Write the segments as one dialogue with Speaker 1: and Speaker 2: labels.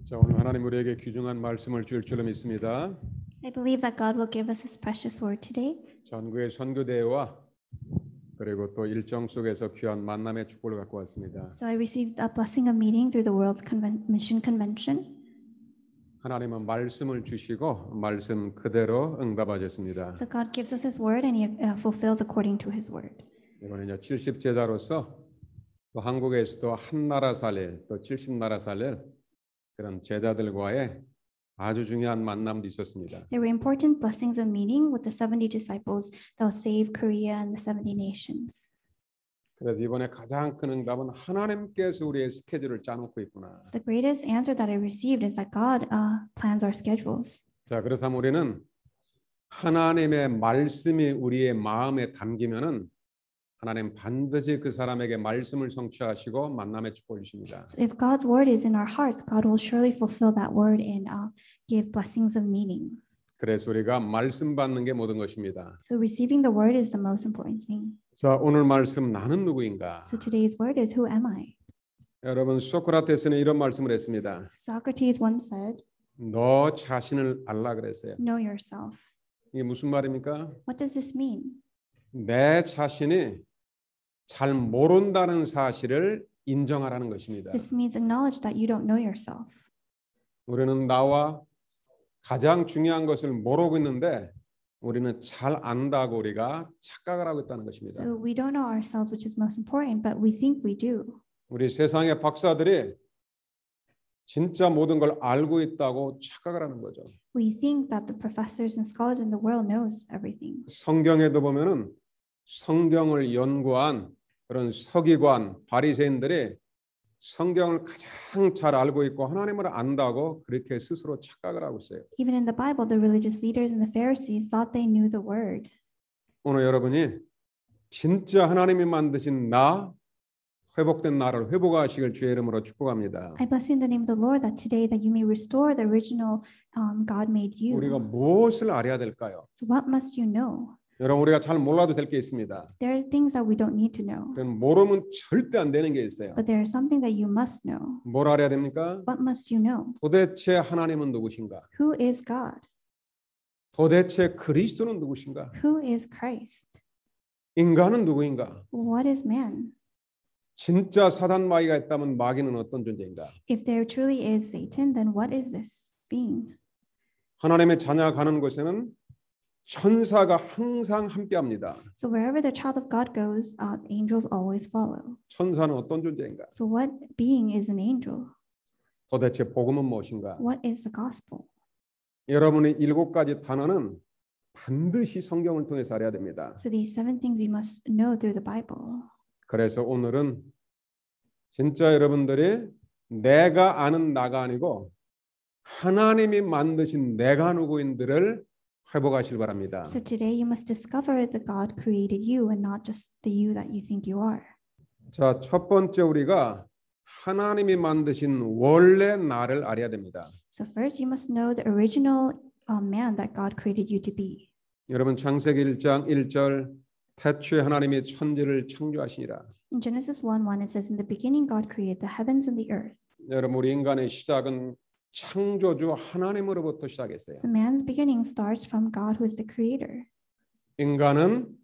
Speaker 1: 자, 오늘 하나님 우리에게 귀중한 말씀을 주실 줄로 믿습니다.
Speaker 2: I believe that God will give us His precious word today.
Speaker 1: 전국의 선교대회와 그리고 또 일정 속에서 귀한 만남의 축복을 갖고 왔습니다.
Speaker 2: So I received a blessing of meeting through the World's Mission Convention.
Speaker 1: 하나님은 말씀을 주시고 말씀 그대로 응답하셨습니다.
Speaker 2: So God gives us His word and He fulfills according to His word.
Speaker 1: 이번에 70제자로서 또 한국에서도 한 나라 살릴 또 70나라 살릴 그런 제자들과의 아주 중요한 만남도 있었습니다.
Speaker 2: There were important blessings of meeting with the 70 disciples that will save Korea and the 70 nations.
Speaker 1: 그래서 이번에 가장 큰 응답은 하나님께서 우리의 스케줄을 짜놓고 있구나.
Speaker 2: So the greatest answer that I received is that God plans our schedules.
Speaker 1: 자, 그렇다면 우리는 하나님의 말씀이 우리의 마음에 담기면은 하나님 반드시 그 사람에게 말씀을 성취하시고 만남의 축복을 주십니다.
Speaker 2: So if God's word is in our hearts, God will surely fulfill that word and give blessings of meaning.
Speaker 1: 그래서 우리가 말씀 받는 게 모든 것입니다.
Speaker 2: So receiving the word is the most important thing.
Speaker 1: 자, 오늘 말씀 나는 누구인가?
Speaker 2: So today's word is who am I?
Speaker 1: 여러분 소크라테스는 이런 말씀을 했습니다.
Speaker 2: Socrates once said,
Speaker 1: 너 자신을 알라 그랬어요.
Speaker 2: know yourself.
Speaker 1: 이게 무슨 말입니까?
Speaker 2: What does this mean?
Speaker 1: 내 자신이 잘 모른다는 사실을 인정하라는 것입니다.
Speaker 2: This means acknowledge that you don't know yourself.
Speaker 1: 우리는 나와 가장 중요한 것을 모르고 있는데 우리는 잘 안다고 우리가 착각을 하고 있다는 것입니다.
Speaker 2: So we don't know ourselves, which is most important, but we think we do.
Speaker 1: 우리 세상의 박사들이 진짜 모든 걸 알고 있다고 착각을 하는 거죠.
Speaker 2: We think that the professors and scholars in the world knows everything.
Speaker 1: 성경에도 보면은 성경을 연구한 그런 서기관, 바리새인들이 성경을 가장 잘 알고 있고 하나님을 안다고 그렇게 스스로 착각을 하고 있어요.
Speaker 2: Even in the Bible, the religious leaders and the Pharisees thought they knew the word.
Speaker 1: 오늘 여러분이 진짜 하나님이 만드신 나, 회복된 나를 회복하시길 주의 이름으로 축복합니다.
Speaker 2: I bless you in the name of the Lord that today that you may restore the original God made you.
Speaker 1: 우리가 무엇을 알아야 될까요?
Speaker 2: So what must you know?
Speaker 1: 여러분 우리가 잘 몰라도 될 게 있습니다.
Speaker 2: There are things that we don't need to know,
Speaker 1: 그건 모르면 절대 안 되는 게 있어요.
Speaker 2: but there is something that you must know.
Speaker 1: 뭘 알아야 됩니까?
Speaker 2: What must you know?
Speaker 1: 도대체 하나님은 누구신가?
Speaker 2: Who is God?
Speaker 1: 도대체 그리스도는 누구신가?
Speaker 2: Who is Christ?
Speaker 1: 인간은 누구인가?
Speaker 2: What is man?
Speaker 1: 진짜 사단 마귀가 있다면 마귀는 어떤 존재인가?
Speaker 2: If there truly is Satan, then what is this being?
Speaker 1: 하나님의 자녀가 가는 곳에는 천사가 항상 함께합니다.
Speaker 2: So wherever the child of God goes, angels always follow.
Speaker 1: 천사는 어떤 존재인가?
Speaker 2: So what being is an angel?
Speaker 1: 도대체 복음은 무엇인가?
Speaker 2: What is the gospel?
Speaker 1: 여러분의 7가지 단어는 반드시 성경을 통해서 알아야 됩니다.
Speaker 2: So these 7 things you must know through the Bible.
Speaker 1: 그래서 오늘은 진짜 여러분들이 내가 아는 나가 아니고 하나님이 만드신 내가 누구인들을 회복하시길 바랍니다.
Speaker 2: So today you must discover the God created you and not just the you that you think you are.
Speaker 1: 자, 첫 번째 우리가 하나님이 만드신 원래 나를 알아야 됩니다.
Speaker 2: So first you must know the original man that God created you to be.
Speaker 1: 여러분 창세기 1장 1절 태초에 하나님이 천지를 창조하시니라.
Speaker 2: In Genesis 1:1 it says in the beginning God created the heavens and the earth.
Speaker 1: 여러분 우리 인간의 시작은 창조주 하나님으로부터 시작했어요.
Speaker 2: So man's beginning starts from God who is the creator.
Speaker 1: 인간은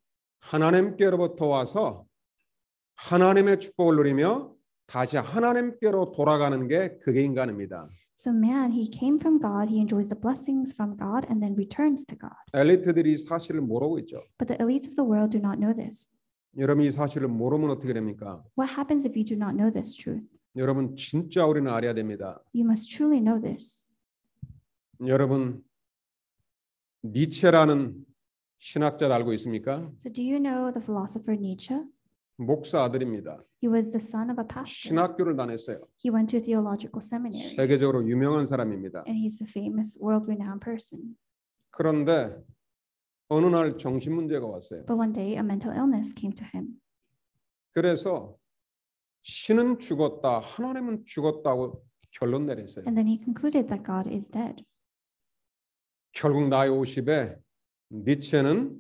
Speaker 1: 하나님께로부터 와서 하나님의 축복을 누리며 다시 하나님께로 돌아가는 게 그게 인간입니다.
Speaker 2: So man, he came from God, he enjoys the blessings from God and then returns to God.
Speaker 1: 엘리트들이 사실을 모르고 있죠.
Speaker 2: But the elites of the world do not know this.
Speaker 1: 여러분 이 사실을 모르면 어떻게 됩니까?
Speaker 2: What happens if you do not know this truth?
Speaker 1: 여러분 진짜 우리는 알아야 됩니다.
Speaker 2: You must truly know this.
Speaker 1: 여러분 니체라는 신학자 알고 있습니까?
Speaker 2: So do you know the philosopher Nietzsche?
Speaker 1: 목사 아들입니다.
Speaker 2: He was the son of a pastor.
Speaker 1: 신학교를 다녔어요.
Speaker 2: He went to a theological seminary.
Speaker 1: 세계적으로 유명한 사람입니다.
Speaker 2: And he's a famous world-renowned person.
Speaker 1: 그런데 어느 날 정신 문제가 왔어요.
Speaker 2: But one day a mental illness came to him.
Speaker 1: 그래서 신은 죽었다, 하나님은 죽었다고 결론 내렸어요.
Speaker 2: And then he concluded that God is dead.
Speaker 1: 결국 나이 50에 니체는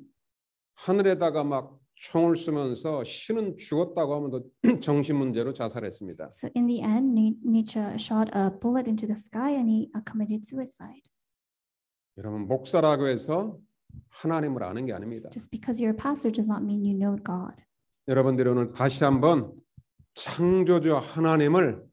Speaker 1: 하늘에다가 막 총을 쏘면서 신은 죽었다고 하면서 정신 문제로 자살했습니다.
Speaker 2: So in the end, Nietzsche shot a bullet into the sky and he committed suicide.
Speaker 1: 여러분 목사라고 해서 하나님을 아는 게 아닙니다.
Speaker 2: Just because you're a pastor does not mean you know God.
Speaker 1: 여러분들이 오늘 다시 한번 창조주 하나님을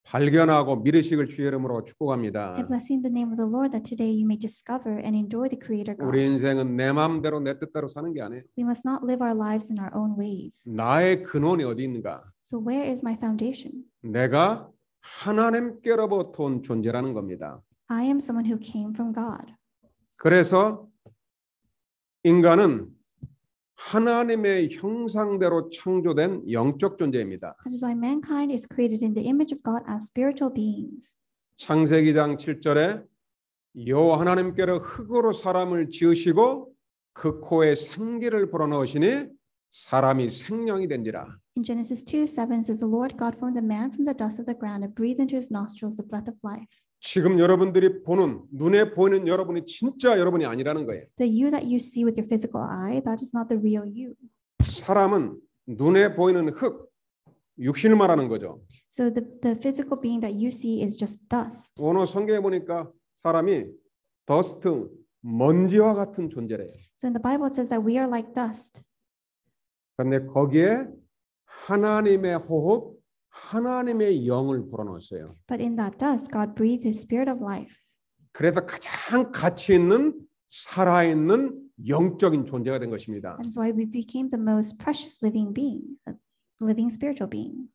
Speaker 1: 발견하고 믿으시길 주의 이름으로 축복합니다.
Speaker 2: I bless you in the name of the Lord that today you may discover and enjoy the Creator God.
Speaker 1: 우리 인생은 내 마음대로 내 뜻대로 사는 게 아니에요.
Speaker 2: We must not live our lives in our own ways.
Speaker 1: 나의 근원이 어디 있는가?
Speaker 2: So where is my foundation?
Speaker 1: 내가 하나님께로부터 온 존재라는 겁니다.
Speaker 2: I am someone who came from God.
Speaker 1: 그래서 인간은 하나님의 형상대로 창조된 영적 존재입니다.
Speaker 2: That is why mankind is created in the image of God as spiritual beings.
Speaker 1: 창세기 2장 7절에 여호와 하나님께로 흙으로 사람을 지으시고 그 코에 생기를 불어넣으시니 사람이 생명이 된지라.
Speaker 2: In Genesis 2:7 says the Lord God formed the man from the dust of the ground and breathed into his nostrils the breath of life.
Speaker 1: 지금 여러분들이 보는 눈에 보이는 여러분이 진짜 여러분이 아니라는 거예요.
Speaker 2: The you that you see with your physical eye, that is not the real you.
Speaker 1: 사람은 눈에 보이는 흙, 육신을 말하는 거죠.
Speaker 2: So the physical being that you see is just dust.
Speaker 1: 오늘 성경에 보니까 사람이 더스트, 먼지와 같은 존재래요.
Speaker 2: So in the Bible it says that we are like dust.
Speaker 1: 그런데 거기에 하나님의 호흡, 하나님의 영을 불어넣었어요.
Speaker 2: But in that dust, God breathed His Spirit of life.
Speaker 1: 그래서 가장 가치 있는 살아있는 영적인 존재가 된 것입니다.
Speaker 2: That is why we became the most precious living being, a living spiritual being.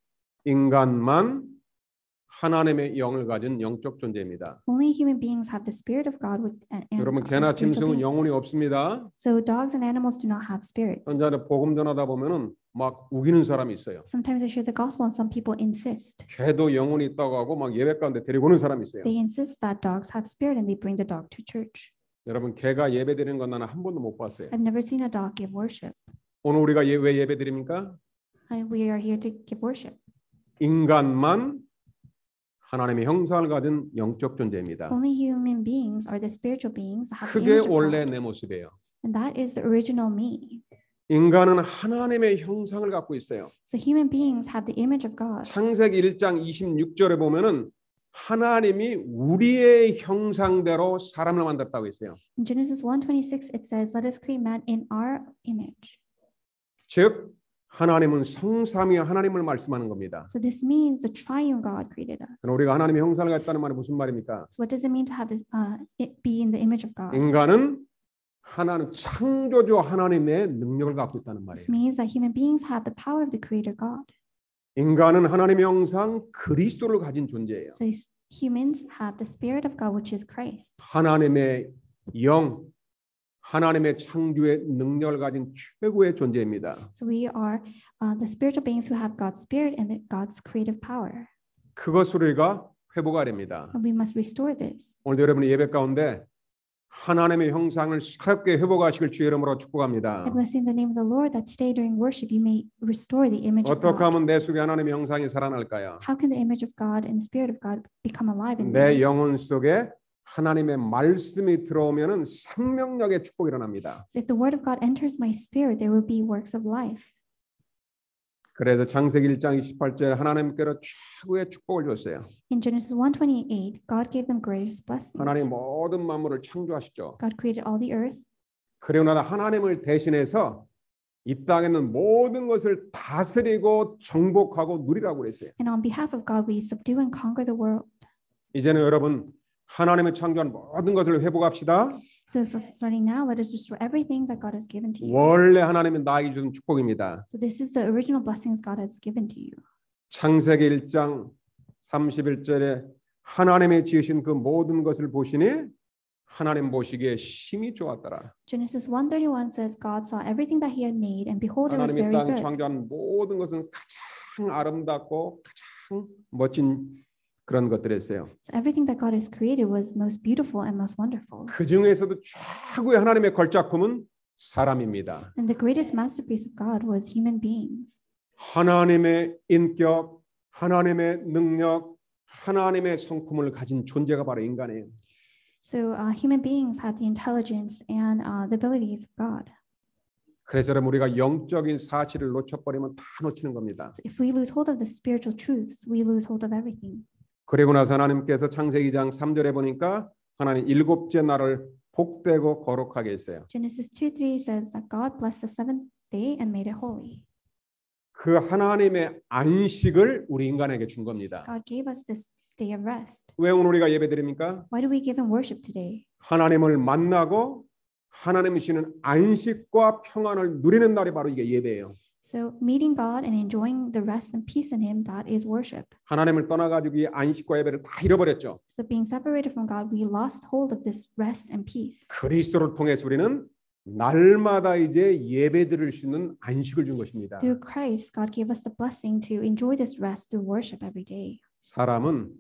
Speaker 1: 인간만 하나님의 영을 가진 영적 존재입니다.
Speaker 2: Only human beings have the Spirit of God and
Speaker 1: 여러분
Speaker 2: are
Speaker 1: 개나
Speaker 2: spiritual
Speaker 1: 짐승은
Speaker 2: beings.
Speaker 1: 영혼이 없습니다.
Speaker 2: So dogs and animals do not have spirits.
Speaker 1: 현재 복음 전하다 보면은 막 우기는 사람이 있어요.
Speaker 2: Sometimes I share the gospel and some people insist.
Speaker 1: 개도 영혼이 있다고 하고 막 예배 가운데 데리고 오는 사람이 있어요.
Speaker 2: They insist that dogs have spirit and they bring the dog to church.
Speaker 1: 여러분 개가 예배 드리는 건 나는 한 번도 못 봤어요.
Speaker 2: I've never seen a dog give worship.
Speaker 1: 오늘 우리가 왜 예배 드립니까?
Speaker 2: We are here to give worship.
Speaker 1: 인간만 하나님의 형상을 가진 영적 존재입니다.
Speaker 2: Only human beings are the spiritual beings that have the
Speaker 1: 그게
Speaker 2: image of
Speaker 1: 원래
Speaker 2: God.
Speaker 1: 내 모습이에요.
Speaker 2: And that is the original me.
Speaker 1: 인간은 하나님의 형상을 갖고 있어요.
Speaker 2: So human beings have the image of God.
Speaker 1: 창세기 1장 26절에 보면은 하나님이 우리의 형상대로 사람을 만들었다고 했어요.
Speaker 2: In Genesis 1:26 it says, "Let us create man in our image."
Speaker 1: 즉 하나님은 성삼위 하나님을 말씀하는 겁니다.
Speaker 2: So this means the triune God created us.
Speaker 1: 그럼 우리가 하나님의 형상을 갖다는 말이 무슨 말입니까?
Speaker 2: So what does it mean to have this it be in the image of God?
Speaker 1: 인간은 하나님 창조주 하나님의 능력을 갖고 있다는 말이에요.
Speaker 2: This means that human beings have the power of the creator God.
Speaker 1: 인간은 하나님의 형상 그리스도를 가진 존재예요.
Speaker 2: So humans have the spirit of God, which is Christ.
Speaker 1: 하나님의 영, 하나님의 창조의 능력을 가진 최고의 존재입니다.
Speaker 2: So we are the spiritual beings who have God's spirit and God's creative power.
Speaker 1: 그것을 우리가 회복해야 됩니다.
Speaker 2: And we must restore this.
Speaker 1: 오늘 여러분의 예배 가운데 하나님의 형상을 새롭게 회복하시길 주의 이름으로 축복합니다.
Speaker 2: I bless you in the name of the Lord that today during worship you may restore the image of
Speaker 1: 어떻게
Speaker 2: God.
Speaker 1: 하면 내 속에 하나님의 형상이 살아날까요?
Speaker 2: How can the image of God and the spirit of God become alive in
Speaker 1: 내
Speaker 2: me?
Speaker 1: 영혼 속에 하나님의 말씀이 들어오면은 생명력의 축복이 일어납니다.
Speaker 2: So if the word of God enters my spirit, there will be works of life.
Speaker 1: 그래서 창세기 1장 28절 하나님께로 최고의 축복을 줬어요.
Speaker 2: In Genesis 1:28, God gave them greatest blessings.
Speaker 1: 하나님 모든 만물을 창조하시죠.
Speaker 2: God created all the earth.
Speaker 1: 그리고 나서 하나님을 대신해서 이 땅에 있는 모든 것을 다스리고 정복하고 누리라고 그랬어요.
Speaker 2: And on behalf of God, we subdue and conquer the world.
Speaker 1: 이제는 여러분 하나님의 창조한 모든 것을 회복합시다.
Speaker 2: So starting now, let us restore everything that God has given to you.
Speaker 1: 원래 하나님이 나에게 준 축복입니다.
Speaker 2: So this is the original blessings God has given to you.
Speaker 1: 창세기 1장 31절에 하나님이 지으신 그 모든 것을 보시니 하나님 보시기에 심히 좋았더라.
Speaker 2: Genesis 1:31 says God saw everything that he had made and behold it was
Speaker 1: 하나님이
Speaker 2: very
Speaker 1: 땅
Speaker 2: good.
Speaker 1: 창조한 모든 것은 가장 아름답고 가장 멋진 그런 것들이었어요.
Speaker 2: So everything that God has created was most beautiful and most wonderful.
Speaker 1: 그 중에서도 최고의 하나님의 걸작품은 사람입니다.
Speaker 2: And the greatest masterpiece of God was human beings.
Speaker 1: 하나님의 인격, 하나님의 능력, 하나님의 성품을 가진 존재가 바로 인간이에요.
Speaker 2: So human beings have the intelligence and the abilities of God.
Speaker 1: 그래서 여러분 우리가 영적인 사실을 놓쳐버리면 다 놓치는 겁니다.
Speaker 2: So if we lose hold of the spiritual truths, we lose hold of everything.
Speaker 1: 그리고 나서 하나님께서 창세기 2장 3절에 보니까 하나님 일곱째 날을 복되고 거룩하게 했어요.
Speaker 2: Genesis 2:3 says that God blessed the seventh day and made it holy.
Speaker 1: 그 하나님의 안식을 우리 인간에게 준 겁니다.
Speaker 2: God gave us this day of rest.
Speaker 1: 왜 오늘 우리가 예배드립니까?
Speaker 2: Why do we give him worship today?
Speaker 1: 하나님을 만나고 하나님이 주시는 안식과 평안을 누리는 날이 바로 이게 예배예요.
Speaker 2: So meeting God and enjoying the rest and peace in him, that is worship.
Speaker 1: 하나님을 떠나가지고 이 안식과 예배를 다 잃어버렸죠.
Speaker 2: So being separated from God, we lost hold of this rest and peace.
Speaker 1: 그리스도를 통해서 우리는 날마다 이제 예배드릴 수 있는 안식을 준 것입니다.
Speaker 2: Through Christ, God gave us the blessing to enjoy this rest through worship every day.
Speaker 1: 사람은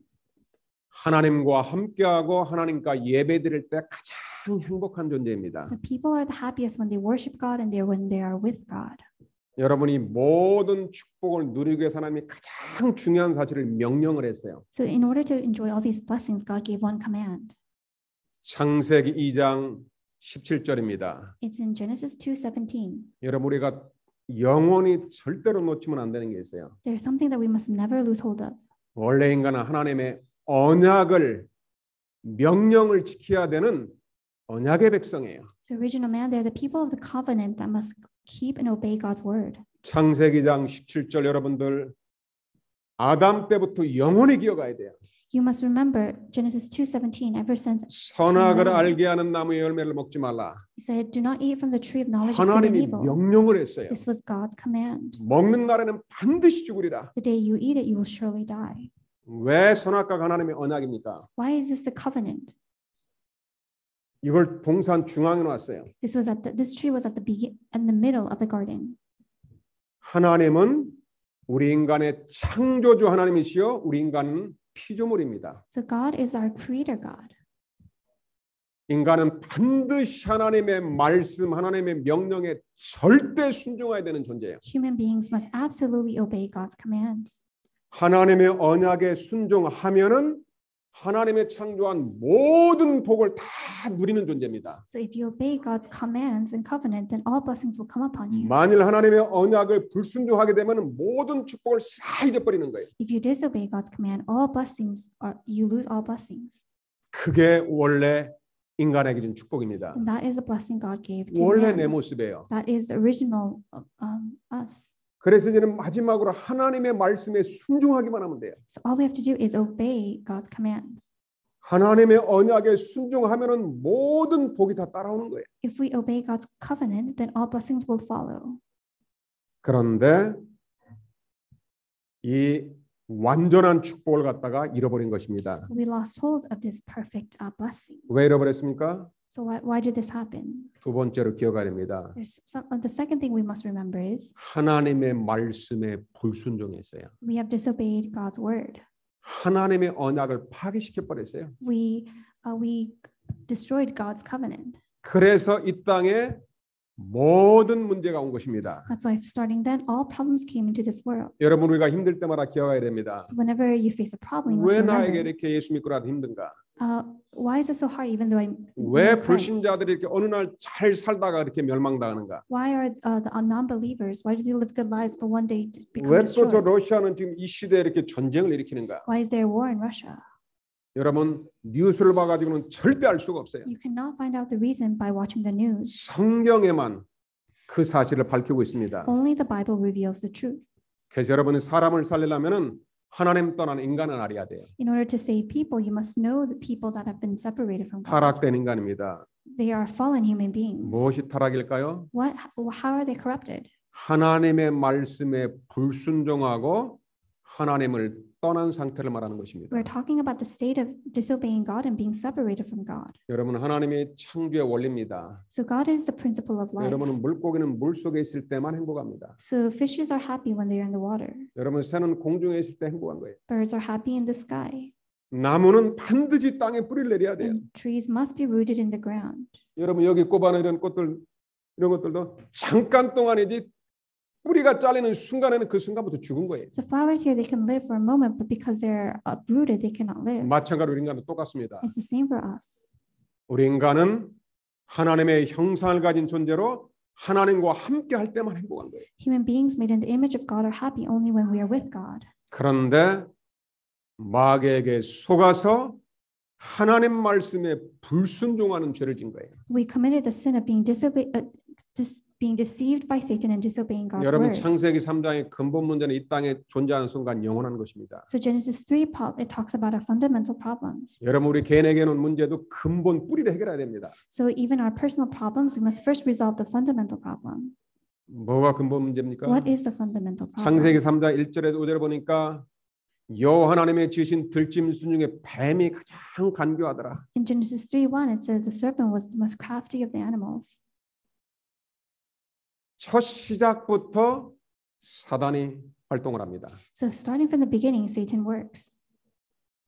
Speaker 1: 하나님과 함께하고 하나님과 예배드릴 때 가장 행복한 존재입니다.
Speaker 2: So people are the happiest when they worship God and when they are with God.
Speaker 1: 여러분이 모든 축복을 누리기 위해서 하나님이 가장 중요한 사실을 명령을 했어요.
Speaker 2: So in order to enjoy all these blessings, God gave one command.
Speaker 1: 창세기 2장 17절입니다.
Speaker 2: It's in Genesis 2:17.
Speaker 1: 여러분 우리가 영원히 절대로 놓치면 안 되는 게 있어요.
Speaker 2: There's something that we must never lose hold of.
Speaker 1: 원래 인간은 하나님의 언약을 명령을 지켜야 되는 언약의 백성이에요.
Speaker 2: So original man, they're the people of the covenant that must keep and obey God's word.
Speaker 1: 창세기장 17절 여러분들 아담 때부터 영원히 기억해야 돼요.
Speaker 2: You must remember Genesis 2:17. Ever since
Speaker 1: 선악을 알게 하는 나무의 열매를 먹지 말라.
Speaker 2: He said, "Do not eat from the tree of knowledge of good and
Speaker 1: 하나님이
Speaker 2: evil."
Speaker 1: 명령을 했어요.
Speaker 2: This was God's command.
Speaker 1: 먹는 날에는 반드시 죽으리라.
Speaker 2: The day you eat it, you will surely die.
Speaker 1: 왜 선악과 하나님의 언약입니까?
Speaker 2: Why is this the covenant?
Speaker 1: 이걸 동산 중앙에 놨어요.
Speaker 2: This tree was at the middle of the garden.
Speaker 1: 하나님은 우리 인간의 창조주 하나님이시요 우리 인간은 피조물입니다.
Speaker 2: So God is our creator God.
Speaker 1: 인간은 반드시 하나님의 말씀, 하나님의 명령에 절대 순종해야 되는 존재예요.
Speaker 2: Human beings must absolutely obey God's commands.
Speaker 1: 하나님의 언약에 순종하면은 하나님의 창조한 모든 복을 다 누리는 존재입니다.
Speaker 2: So if you obey God's commands and covenant, then all blessings will come upon you.
Speaker 1: 만일 하나님의 언약을 불순종하게 되면 모든 축복을 싹 잊어버리는 거예요.
Speaker 2: If you disobey God's command, you lose all blessings.
Speaker 1: 그게 원래 인간에게 준 축복입니다.
Speaker 2: And that is the blessing God gave to
Speaker 1: 원래 내
Speaker 2: man.
Speaker 1: 모습이에요.
Speaker 2: That is the original us.
Speaker 1: 그래서 이제는 마지막으로 하나님의 말씀에 순종하기만 하면 돼요.
Speaker 2: So all we have to do is obey God's commands.
Speaker 1: 하나님의 언약에 순종하면은 모든 복이 다 따라오는 거예요.
Speaker 2: If we obey God's covenant, then all blessings will follow.
Speaker 1: 그런데 이 완전한 축복을 갖다가 잃어버린 것입니다.
Speaker 2: We lost hold of this perfect blessing.
Speaker 1: 왜 잃어버렸습니까?
Speaker 2: So why did this happen?
Speaker 1: 두 번째로 기억해야 됩니다.
Speaker 2: The second thing we must remember is
Speaker 1: 하나님의 말씀에 불순종했어요.
Speaker 2: we have disobeyed God's word.
Speaker 1: 하나님의 언약을 파괴시켜 버렸어요.
Speaker 2: We destroyed God's covenant.
Speaker 1: 그래서 이 땅에 모든 문제가 온 것입니다.
Speaker 2: That's why starting then all problems came into this world.
Speaker 1: 여러분 우리가 힘들 때마다 기억해야 됩니다.
Speaker 2: So whenever you face a problem, you must
Speaker 1: 왜 나에게
Speaker 2: remember.
Speaker 1: 이렇게 예수 믿고라도 힘든가?
Speaker 2: Why is it so hard even though I
Speaker 1: 왜
Speaker 2: know Christ?
Speaker 1: 불신자들이 이렇게 어느 날 잘 살다가 이렇게 멸망당하는가?
Speaker 2: Why are the non-believers? Why do they live good lives but one day become
Speaker 1: 왜 또 저
Speaker 2: destroyed?
Speaker 1: 러시아는 지금 이 시대에 이렇게 전쟁을 일으키는가?
Speaker 2: Why is there war in Russia?
Speaker 1: 여러분 뉴스를 봐가지고는 절대 알 수가 없어요.
Speaker 2: You cannot find out the reason by watching the news.
Speaker 1: 성경에만 그 사실을 밝히고 있습니다.
Speaker 2: Only the Bible reveals the truth.
Speaker 1: 그래서 여러분이 사람을 살리려면은 하나님 떠난 인간을 알아야 돼요.
Speaker 2: In order to save people, you must know the people that have been separated from God.
Speaker 1: 타락된 인간입니다.
Speaker 2: They are fallen human beings.
Speaker 1: 무엇이 타락일까요?
Speaker 2: How are they corrupted?
Speaker 1: 하나님의 말씀에 불순종하고 하나님을 떠난 상태를 말하는 것입니다.
Speaker 2: We're talking about the state of disobeying God and being separated from God.
Speaker 1: 여러분 하나님의 창조의 원리입니다.
Speaker 2: So God is the principle of life.
Speaker 1: 여러분은 물고기는 물 속에 있을 때만 행복합니다.
Speaker 2: So fishes are happy when they are in the water.
Speaker 1: 여러분 새는 공중에 있을 때 행복한 거예요.
Speaker 2: Birds are happy in the sky.
Speaker 1: 나무는 반드시 땅에 뿌리를 내려야 돼요.
Speaker 2: And trees must be rooted in the ground.
Speaker 1: 여러분 여기 꼽아놓은 이런 꽃들 이런 것들도 잠깐 동안이지 뿌리가 잘리는 순간에는 그 순간부터 죽은 거예요.
Speaker 2: So flowers here, they can live for a moment, but because they're uprooted, they cannot live.
Speaker 1: 마찬가지로 우리 인간도 똑같습니다.
Speaker 2: It's the same for us.
Speaker 1: 우리 인간은 하나님의 형상을 가진 존재로 하나님과 함께 할 때만 행복한 거예요.
Speaker 2: Human beings made in the image of God are happy only when we are with God.
Speaker 1: 그런데 마귀에게 속아서 하나님 말씀에 불순종하는 죄를 진 거예요.
Speaker 2: We committed the sin of being being deceived by Satan and disobeying God's
Speaker 1: 여러분
Speaker 2: word.
Speaker 1: 창세기 3장의 근본 문제는 이 땅에 존재하는 순간 영원한 것입니다.
Speaker 2: So Genesis 3 it talks about our fundamental problems.
Speaker 1: 여러분 우리 개인에게 는 문제도 근본 뿌리를 해결해야 됩니다.
Speaker 2: So even our personal problems, we must first resolve the fundamental problem.
Speaker 1: 뭐가 근본 문제입니까?
Speaker 2: What is the fundamental problem?
Speaker 1: 창세기 3장 1절에서 5절을 보니까 여호와 하나님의 지으신 들짐승 중에 뱀이 가장 간교하더라.
Speaker 2: In Genesis 3:1 it says the serpent was the most crafty of the animals.
Speaker 1: 첫 시작부터 사단이 활동을 합니다.
Speaker 2: So starting from the beginning, Satan works.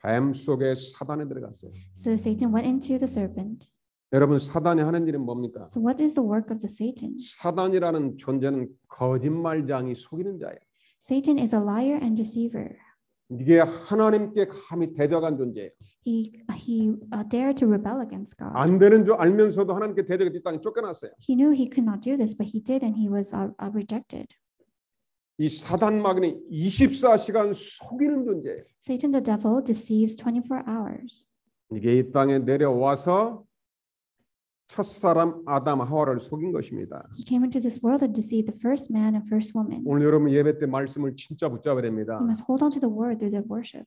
Speaker 1: 뱀 속에 사단이 들어갔어요.
Speaker 2: So Satan went into the serpent.
Speaker 1: 여러분 사단이 하는 일은 뭡니까?
Speaker 2: So what is the work of the Satan?
Speaker 1: 사단이라는 존재는 거짓말장이 속이는 자예요.
Speaker 2: Satan is a liar and deceiver.
Speaker 1: 이게 하나님께 감히 대적한 존재예요.
Speaker 2: He dared to rebel against God.
Speaker 1: 안 되는 줄 알면서도 하나님께 대적해 이 땅에 쫓겨났어요.
Speaker 2: He knew he could not do this, but he did, and he was rejected.
Speaker 1: 이 사단 마귀는 24시간 속이는 존재예요.
Speaker 2: Satan the devil deceives 24 hours.
Speaker 1: 이게 이 땅에 내려와서 첫사람 아담 하와를 속인 것입니다.
Speaker 2: He came into this world and deceived the first man and first woman.
Speaker 1: 오늘 여러분 예배 때 말씀을 진짜 붙잡아야 됩니다.
Speaker 2: You must hold on to the word through their worship.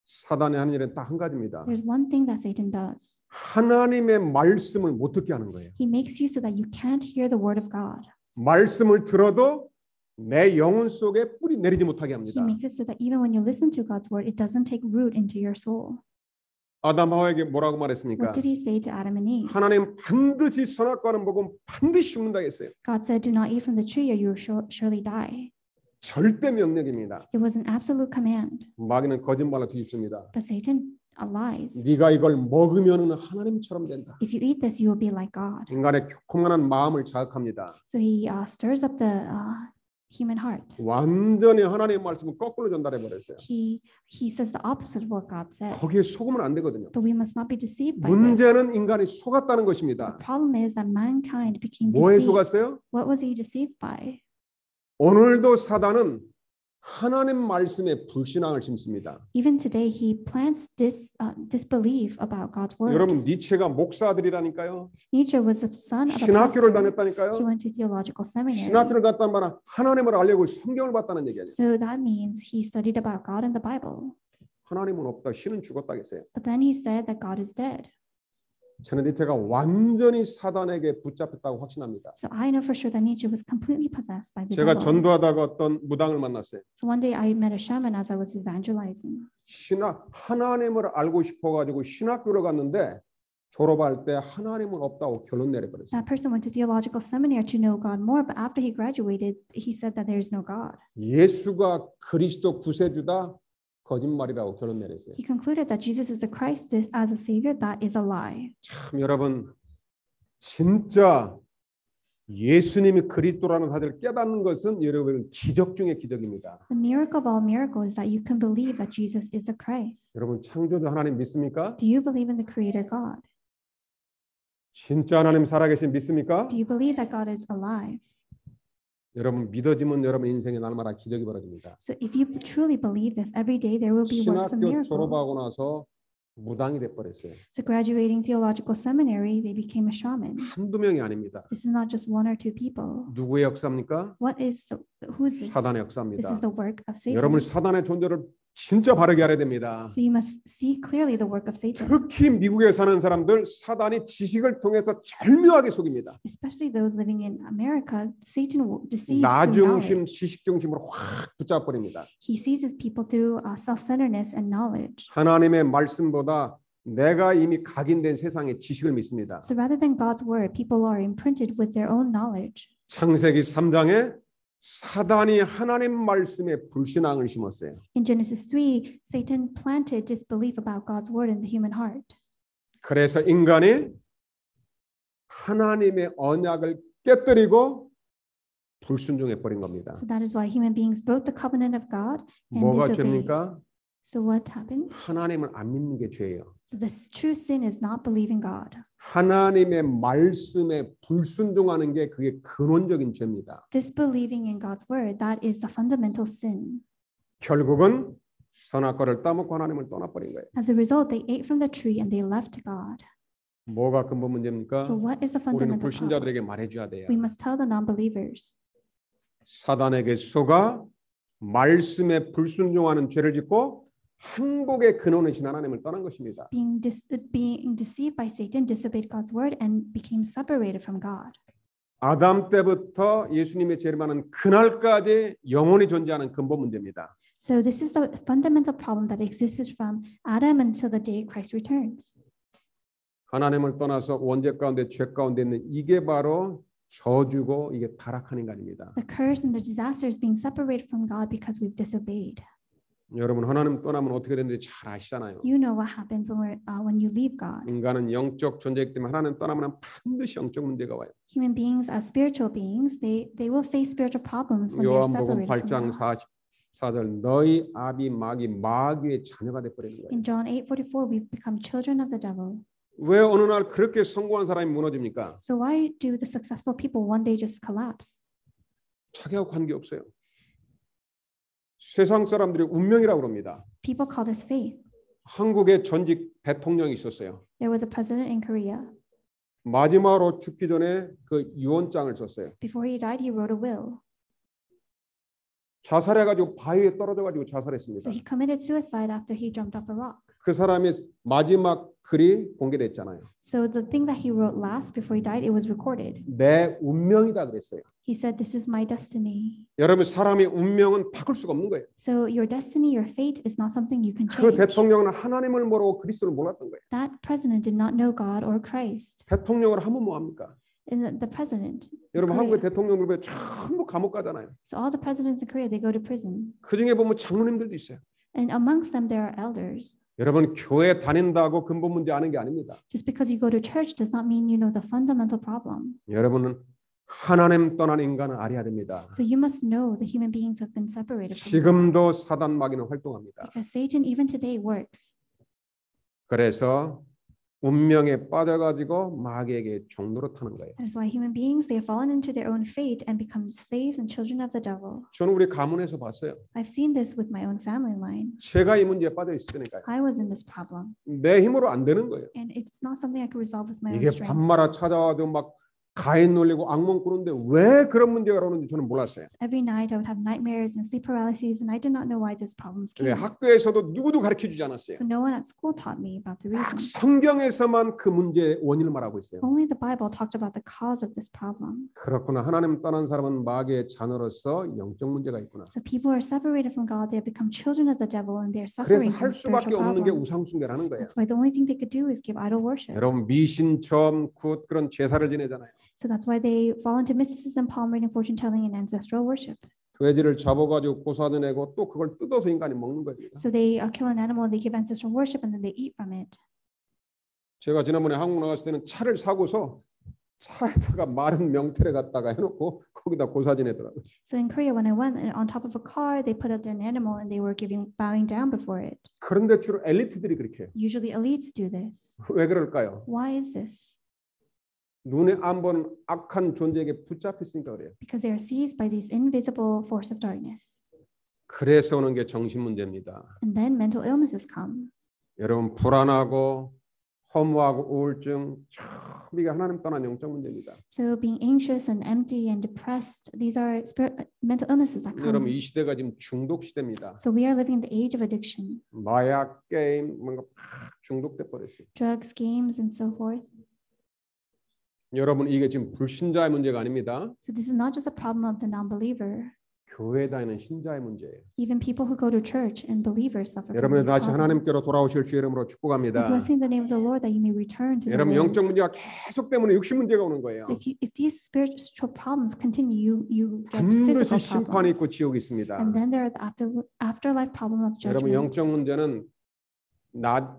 Speaker 1: 사단이 하는 일은 딱 한 가지입니다.
Speaker 2: There's one thing that Satan does.
Speaker 1: 하나님의 말씀을 못 듣게 하는 거예요.
Speaker 2: He makes you so that you can't hear the word of God.
Speaker 1: 말씀을 들어도 내 영혼 속에 뿌리 내리지 못하게
Speaker 2: He
Speaker 1: 합니다.
Speaker 2: makes it so that even when you listen to God's word, it doesn't take root into your soul.
Speaker 1: 아담 하와에게 뭐라고 말했습니까?
Speaker 2: What did he say to Adam and Eve?
Speaker 1: 하나님 반드시 선악과는 먹으면 반드시 죽는다 했어요.
Speaker 2: God said, "Do not eat from the tree, or you will surely die."
Speaker 1: 절대 명령입니다.
Speaker 2: It was an absolute command.
Speaker 1: 마귀는 거짓말로 뒤집습니다.
Speaker 2: But Satan lies.
Speaker 1: 네가 이걸 먹으면은 하나님처럼 된다.
Speaker 2: If you eat this, you will be like God.
Speaker 1: 인간의 교만한 마음을 자극합니다.
Speaker 2: So he stirs up the human heart.
Speaker 1: 완전히 하나님의 말씀을 거꾸로 전달해 버렸어요.
Speaker 2: He says the opposite of what God said.
Speaker 1: 거기에 속으면 안 되거든요.
Speaker 2: But we must not be deceived by this.
Speaker 1: 문제는 인간이 속았다는 것입니다.
Speaker 2: The problem is that mankind became
Speaker 1: 뭐에
Speaker 2: deceived.
Speaker 1: 속았어요?
Speaker 2: What was he deceived by?
Speaker 1: 오늘도 사단은 하나님 말씀에 불신앙을 심습니다.
Speaker 2: Even today, he plants disbelief about God's word.
Speaker 1: 여러분 니체가 목사들이라니까요.
Speaker 2: Nietzsche was a son of a
Speaker 1: 신학교를
Speaker 2: pastor.
Speaker 1: 다녔다니까요.
Speaker 2: He went to theological seminary.
Speaker 1: 신학교를 갔단 말은 하나님을 알려고 성경을 봤다는 얘기예요.
Speaker 2: So that means he studied about God and the Bible.
Speaker 1: 하나님은 없다. 신은 죽었다겠어요.
Speaker 2: But then he said that God is dead.
Speaker 1: 저는 니체가 완전히 사단에게 붙잡혔다고 확신합니다.
Speaker 2: So I know for sure that Nietzsche was completely possessed by the
Speaker 1: 제가
Speaker 2: devil.
Speaker 1: 전도하다가 어떤 무당을 만났어요.
Speaker 2: So one day I met a shaman as I was evangelizing.
Speaker 1: 하나님을 알고 싶어가지고 신학교를 갔는데 졸업할 때 하나님은 없다고 결론 내려버렸어요.
Speaker 2: That person went to theological seminary to know God more, but after he graduated, he said that there is no God.
Speaker 1: 예수가 그리스도 구세주다 거짓말이라고 결론 내렸어요.
Speaker 2: He concluded that Jesus is the Christ as a savior. That is a lie.
Speaker 1: 참 여러분 진짜 예수님이 그리스도라는 사실을 깨닫는 것은 여러분 기적 중의 기적입니다.
Speaker 2: The miracle of all miracles is that you can believe that Jesus is the Christ.
Speaker 1: 여러분 창조주 하나님 믿습니까?
Speaker 2: Do you believe in the Creator God?
Speaker 1: 진짜 하나님 살아계신 믿습니까?
Speaker 2: Do you believe that God is alive?
Speaker 1: 여러분 믿어지면 여러분 인생에 날마다 기적이 벌어집니다.
Speaker 2: So if you truly believe this, every day there will be works of
Speaker 1: 신학교
Speaker 2: miracle.
Speaker 1: 졸업하고 나서 무당이 돼버렸어요.
Speaker 2: So graduating theological seminary, they became a shaman.
Speaker 1: 한두 명이 아닙니다.
Speaker 2: This is not just one or two people.
Speaker 1: 누구의 역사입니까?
Speaker 2: Who's this?
Speaker 1: 사단의
Speaker 2: This
Speaker 1: 역사입니다.
Speaker 2: is the work of Satan.
Speaker 1: 여러분 사단의 존재를 진짜 바르게 알아야 됩니다.
Speaker 2: So you must see clearly the work of Satan.
Speaker 1: 특히 미국에 사는 사람들 사단이 지식을 통해서 절묘하게 속입니다.
Speaker 2: Especially those living in America, Satan deceives through
Speaker 1: 나중심,
Speaker 2: knowledge.
Speaker 1: 지식 중심으로 확 붙잡아버립니다.
Speaker 2: He seizes people through self-centeredness and knowledge.
Speaker 1: 하나님의 말씀보다 내가 이미 각인된 세상의 지식을 믿습니다.
Speaker 2: So rather than God's word, people are imprinted with their own knowledge.
Speaker 1: 창세기 3장에 사단이 하나님 말씀에 불신앙을 심었어요.
Speaker 2: In Genesis 3, Satan planted disbelief about God's word in the human heart.
Speaker 1: 그래서 인간이 하나님의 언약을 깨뜨리고 불순종해 버린 겁니다.
Speaker 2: So that is why human beings broke the covenant of God and
Speaker 1: 뭐가
Speaker 2: disobeyed.
Speaker 1: 죄입니까?
Speaker 2: So what happened?
Speaker 1: 하나님을 안 믿는 게 죄예요.
Speaker 2: So this true sin is not believing God.
Speaker 1: 하나님의 말씀에 불순종하는 게 그게 근원적인 죄입니다.
Speaker 2: Disbelieving in God's word, that is the fundamental sin.
Speaker 1: 결국은 선악과를 따먹고 하나님을 떠나버린 거예요.
Speaker 2: As a result, they ate from the tree and they left God.
Speaker 1: 뭐가 근본 문제입니까?
Speaker 2: So what is the
Speaker 1: 우리는
Speaker 2: fundamental problem?
Speaker 1: 불신자들에게 말해줘야 돼요.
Speaker 2: We must tell the non-believers.
Speaker 1: 사단에게 속아 말씀에 불순종하는 죄를 짓고 한국의 근원이신 하나님을 떠난 것입니다.
Speaker 2: Being deceived by Satan, disobeyed God's word and became separated from God.
Speaker 1: 아담 때부터 예수님의 재림하는 그날까지 영원히 존재하는 근본 문제입니다.
Speaker 2: So this is the fundamental problem that exists from Adam until the day Christ returns.
Speaker 1: 하나님을 떠나서 원죄 가운데 죄 가운데 있는 이게 바로 저주고 이게 타락한 인간입니다.
Speaker 2: The curse and the disaster is being separated from God because we've disobeyed.
Speaker 1: 여러분 하나님 떠나면 어떻게 되는지 잘 아시잖아요.
Speaker 2: You know what happens when you leave God.
Speaker 1: 인간은 영적 존재이기 때문에 하나님 떠나면 반드시 영적 문제가 와요.
Speaker 2: Human beings as spiritual beings, they will face spiritual problems when they are
Speaker 1: 요한복음
Speaker 2: separated
Speaker 1: 8장
Speaker 2: from God.
Speaker 1: 44절 너희 아비 마귀의 자녀가 돼 버리는 거예요.
Speaker 2: In John 8:44, we've become children of the devil.
Speaker 1: 왜 어느 날 그렇게 성공한 사람이 무너집니까?
Speaker 2: So why do the successful people one day just collapse?
Speaker 1: 자기하고 관계없어요. 세상 사람들이 운명이라고 그럽니다.
Speaker 2: People call this fate.
Speaker 1: 한국에 전직 대통령이 있었어요.
Speaker 2: There was a president in Korea.
Speaker 1: 마지막으로 죽기 전에 그 유언장을 썼어요.
Speaker 2: Before he died, he wrote a will.
Speaker 1: 자살해가지고 바위에 떨어져가지고 자살했습니다.
Speaker 2: So he committed suicide after he jumped off a rock.
Speaker 1: 그 사람의 마지막 글이 공개됐잖아요.
Speaker 2: So the thing that he wrote last before he died, it was recorded.
Speaker 1: 내 운명이다 그랬어요.
Speaker 2: He said, "This is my destiny."
Speaker 1: 여러분 사람의 운명은 바꿀 수가 없는 거예요.
Speaker 2: So your destiny, your fate is not something you can
Speaker 1: 그
Speaker 2: change.
Speaker 1: 대통령은 하나님을 모르고 그리스도를 몰랐던 거예요.
Speaker 2: That president did not know God or Christ.
Speaker 1: 대통령을 하면 뭐 합니까?
Speaker 2: And the president. in
Speaker 1: 여러분
Speaker 2: Korea.
Speaker 1: 한국의 대통령들 왜 전부 감옥 가잖아요.
Speaker 2: So all the presidents in Korea, they go to prison.
Speaker 1: 그 중에 보면 장로님들도 있어요.
Speaker 2: And amongst them, there are elders.
Speaker 1: 여러분 교회 다닌다고 근본 문제 아는 게 아닙니다.
Speaker 2: Just because you go to church does not mean you know the fundamental problem.
Speaker 1: 여러분은 하나님 떠난 인간을 알아야 됩니다.
Speaker 2: So you must know the human beings have been separated from God.
Speaker 1: 지금도 사단 마귀는 활동합니다.
Speaker 2: Because Satan even today works.
Speaker 1: 그래서 운명에 빠져가지고 마귀에게 종로로 타는 거예요.
Speaker 2: That is why human beings, they have fallen into their own fate and become slaves and children of the devil.
Speaker 1: 저는 우리 가문에서 봤어요.
Speaker 2: I've seen this with my own family line.
Speaker 1: 제가 이 문제에 빠져 있으니까요.
Speaker 2: I was in this problem.
Speaker 1: 내 힘으로 안 되는 거예요.
Speaker 2: And it's not something I could resolve with my own
Speaker 1: 이게
Speaker 2: strength.
Speaker 1: 밤마다 찾아와도 막 가인 놀리고 악몽 꾸는데 왜 그런 문제가 오는지 저는 몰랐어요.
Speaker 2: Every night I would have nightmares and sleep paralysis, and I did not know why these problems
Speaker 1: 왜
Speaker 2: came.
Speaker 1: 학교에서도 누구도 가르쳐주지 않았어요.
Speaker 2: So no one at school taught me about the
Speaker 1: 딱
Speaker 2: reason.
Speaker 1: 성경에서만 그 문제의 원인을 말하고 있어요.
Speaker 2: Only the Bible talked about the cause of this problem.
Speaker 1: 그렇구나. 하나님 떠난 사람은 마귀의 자녀로서 영적 문제가 있구나.
Speaker 2: So people are separated from God. They have become children of the devil, and they are
Speaker 1: 그래서
Speaker 2: suffering
Speaker 1: 할
Speaker 2: from
Speaker 1: 수밖에
Speaker 2: spiritual
Speaker 1: 없는 게
Speaker 2: problems.
Speaker 1: 우상숭배라는 거예요.
Speaker 2: That's why the only thing they could do is give idol worship.
Speaker 1: 여러분 미신점 굿 그런 제사를 지내잖아요.
Speaker 2: So that's why they fall into mysticism, palm reading, fortune telling, and ancestral worship.
Speaker 1: 돼지를 잡아가지고 고사도 내고 또 그걸 뜯어서 인간이 먹는 거예요.
Speaker 2: So they kill an animal, they give ancestral worship, and then they eat from it.
Speaker 1: 제가 지난번에 한국 나갔을 때는 차를 사고서 차에다가 마른 명태를 갖다가 해놓고 거기다 고사 지내더라고요.
Speaker 2: So in Korea, when I went on top of a car, they put out an animal and they were bowing down before it.
Speaker 1: 그런데 주로 엘리트들이 그렇게 해요.
Speaker 2: Usually elites do this.
Speaker 1: 왜 그럴까요?
Speaker 2: Why is this?
Speaker 1: 눈에 안 보는 악한 존재에게 붙잡혔으니까 그래요.
Speaker 2: Because they are seized by this invisible force of darkness.
Speaker 1: 그래서 오는 게 정신 문제입니다.
Speaker 2: And then mental illnesses come.
Speaker 1: 여러분 불안하고 허무하고 우울증 참 이게 하나님 떠난 영적 문제입니다.
Speaker 2: So being anxious and empty and depressed, these are mental illnesses that
Speaker 1: 여러분
Speaker 2: come.
Speaker 1: 이 시대가 지금 중독 시대입니다.
Speaker 2: So we are living in the age of addiction.
Speaker 1: 마약 게임 뭔가 중독돼 버렸어요.
Speaker 2: Drugs, games, and so forth.
Speaker 1: 여러분 이게 지금 불신자의 문제가 아닙니다.
Speaker 2: So this is not just a problem of the non-believer.
Speaker 1: 교회에 다니는 신자의 문제예요.
Speaker 2: Even people who go to church and believers suffer from
Speaker 1: 여러분이
Speaker 2: these
Speaker 1: 다시
Speaker 2: problems.
Speaker 1: 하나님께로 돌아오실 주 이름으로
Speaker 2: I
Speaker 1: 축복합니다.
Speaker 2: bless in the name of the Lord that you may return to the
Speaker 1: 여러분
Speaker 2: Lord.
Speaker 1: 영적 문제가 계속 때문에 육신 문제가 오는 거예요.
Speaker 2: So if these spiritual problems continue, you get
Speaker 1: 반드시
Speaker 2: physical
Speaker 1: 심판이 있고
Speaker 2: problems.
Speaker 1: 지옥이 있습니다.
Speaker 2: And then there are the afterlife problem of
Speaker 1: 여러분
Speaker 2: judgment.
Speaker 1: 영적 문제는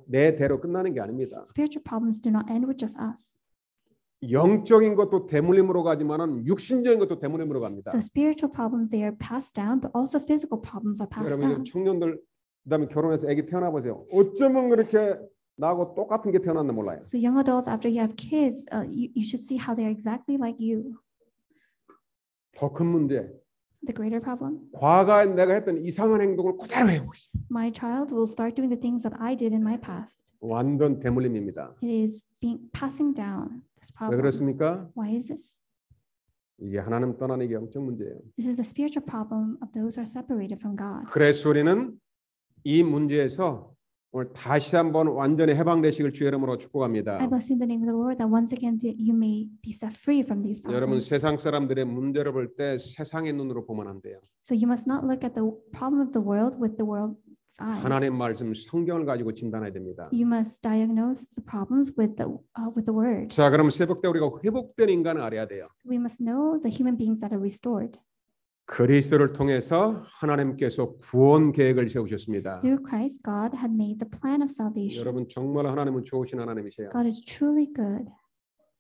Speaker 1: 내 대로 끝나는 게 아닙니다.
Speaker 2: Spiritual problems do not end with just us.
Speaker 1: 영적인 것도 대물림으로 가지만은 육신적인 것도 대물림으로 갑니다.
Speaker 2: So spiritual problems, they are passed down, but also physical problems are passed
Speaker 1: 여러분
Speaker 2: down.
Speaker 1: 지금 청년들 그다음에 결혼해서 아기 태어나 보세요. 어쩌면 그렇게 나하고 똑같은 게 태어났나 몰라요.
Speaker 2: So young adults, after you have kids, you should see how they're exactly like you.
Speaker 1: 더 큰 문제.
Speaker 2: The greater problem,
Speaker 1: 과거에 내가 했던 이상한 행동을 그대로 해오고 있어요.
Speaker 2: my child will start doing the things that I did in my past.
Speaker 1: 완전 대물림입니다.
Speaker 2: It is passing down this
Speaker 1: 왜
Speaker 2: problem.
Speaker 1: 그렇습니까?
Speaker 2: Why is this?
Speaker 1: 이게 하나님 떠나는 게 영적 문제예요.
Speaker 2: This is the spiritual problem of those who are separated from God.
Speaker 1: 그래서 우리는 이 문제에서 오늘 다시 한번 완전히 해방되시길 주 이름으로 축복합니다.
Speaker 2: I bless you in the name of the Lord that once again that you may be set free from these
Speaker 1: 여러분
Speaker 2: problems.
Speaker 1: 세상 사람들의 문제를 볼 때 세상의 눈으로 보면 안 돼요.
Speaker 2: So you must not look at the problem of the world with the world's eyes.
Speaker 1: 하나님 말씀 성경을 가지고 진단해야 됩니다.
Speaker 2: You must diagnose the problems with the word.
Speaker 1: 자, 그럼 새벽 때 우리가 회복된 인간을 알아야 돼요.
Speaker 2: So we must know the human beings that are restored.
Speaker 1: 그리스도를 통해서 하나님께서 구원 계획을 세우셨습니다.
Speaker 2: Through Christ, God had made the plan of salvation.
Speaker 1: 여러분 정말 하나님은 좋으신 하나님이세요.
Speaker 2: God is truly good.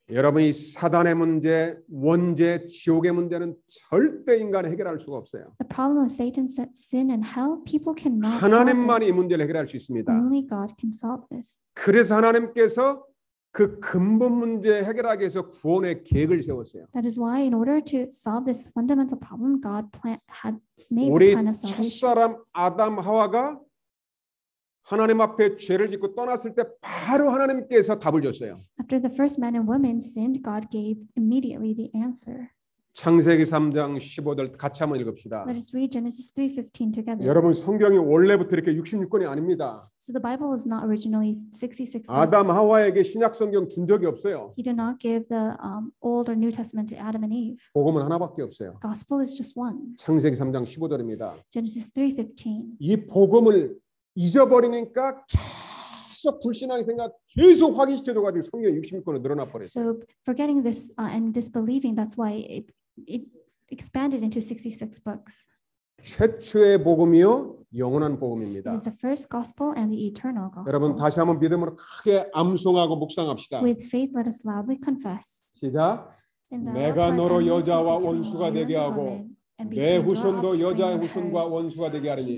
Speaker 1: 여러분이 사단의 문제, 원죄, 지옥의 문제는 절대 인간이 해결할 수가 없어요.
Speaker 2: The problem of Satan's sin and hell, people cannot solve
Speaker 1: 하나님만이 이
Speaker 2: this.
Speaker 1: 문제를 해결할 수 있습니다.
Speaker 2: Only God can solve this.
Speaker 1: 그래서 하나님께서 그 근본 문제 해결하기 위해서 구원의 계획을 세웠어요.
Speaker 2: That is why, in order to solve this fundamental problem, God has made the
Speaker 1: 우리
Speaker 2: plan of salvation.
Speaker 1: 첫사람 아담 하와가 하나님 앞에 죄를 짓고 떠났을 때 바로 하나님께서 답을 줬어요.
Speaker 2: After the first man and woman sinned, God gave immediately the answer.
Speaker 1: 창세기 3장 15절 같이 한번 읽읍시다.
Speaker 2: Let us read Genesis 3:15 together.
Speaker 1: 여러분 성경이 원래부터 이렇게 66권이 아닙니다.
Speaker 2: So the Bible was not originally 66
Speaker 1: 아담
Speaker 2: books.
Speaker 1: 하와에게 신약 성경 준 적이 없어요.
Speaker 2: He did not give the Old or New Testament to Adam and Eve.
Speaker 1: 복음은 하나밖에 없어요.
Speaker 2: Gospel is just one.
Speaker 1: 창세기 3장 15절입니다.
Speaker 2: Genesis 3:15.
Speaker 1: 이 복음을 잊어버리니까 계속 불신앙이 생각 계속 확인시켜줘 가지고 성경이 66권으로 늘어나 버렸어요.
Speaker 2: So forgetting this and disbelieving, that's why it expanded into 66 books.
Speaker 1: 최초의 복음이요 영원한
Speaker 2: It
Speaker 1: 복음입니다.
Speaker 2: is the first gospel and the eternal
Speaker 1: 여러분
Speaker 2: gospel.
Speaker 1: 다시 한번 믿음으로 크게 암송하고 묵상합시다.
Speaker 2: With faith, let us loudly confess.
Speaker 1: 시작.
Speaker 2: And thou
Speaker 1: 내가
Speaker 2: art
Speaker 1: 너로
Speaker 2: enmity
Speaker 1: 여자와
Speaker 2: between
Speaker 1: 원수가
Speaker 2: you and
Speaker 1: 되게
Speaker 2: the
Speaker 1: 하고
Speaker 2: woman, and
Speaker 1: 내
Speaker 2: between your
Speaker 1: 후손도
Speaker 2: offspring
Speaker 1: 여자의
Speaker 2: and
Speaker 1: 후손과
Speaker 2: hers.
Speaker 1: 원수가 되게 하리니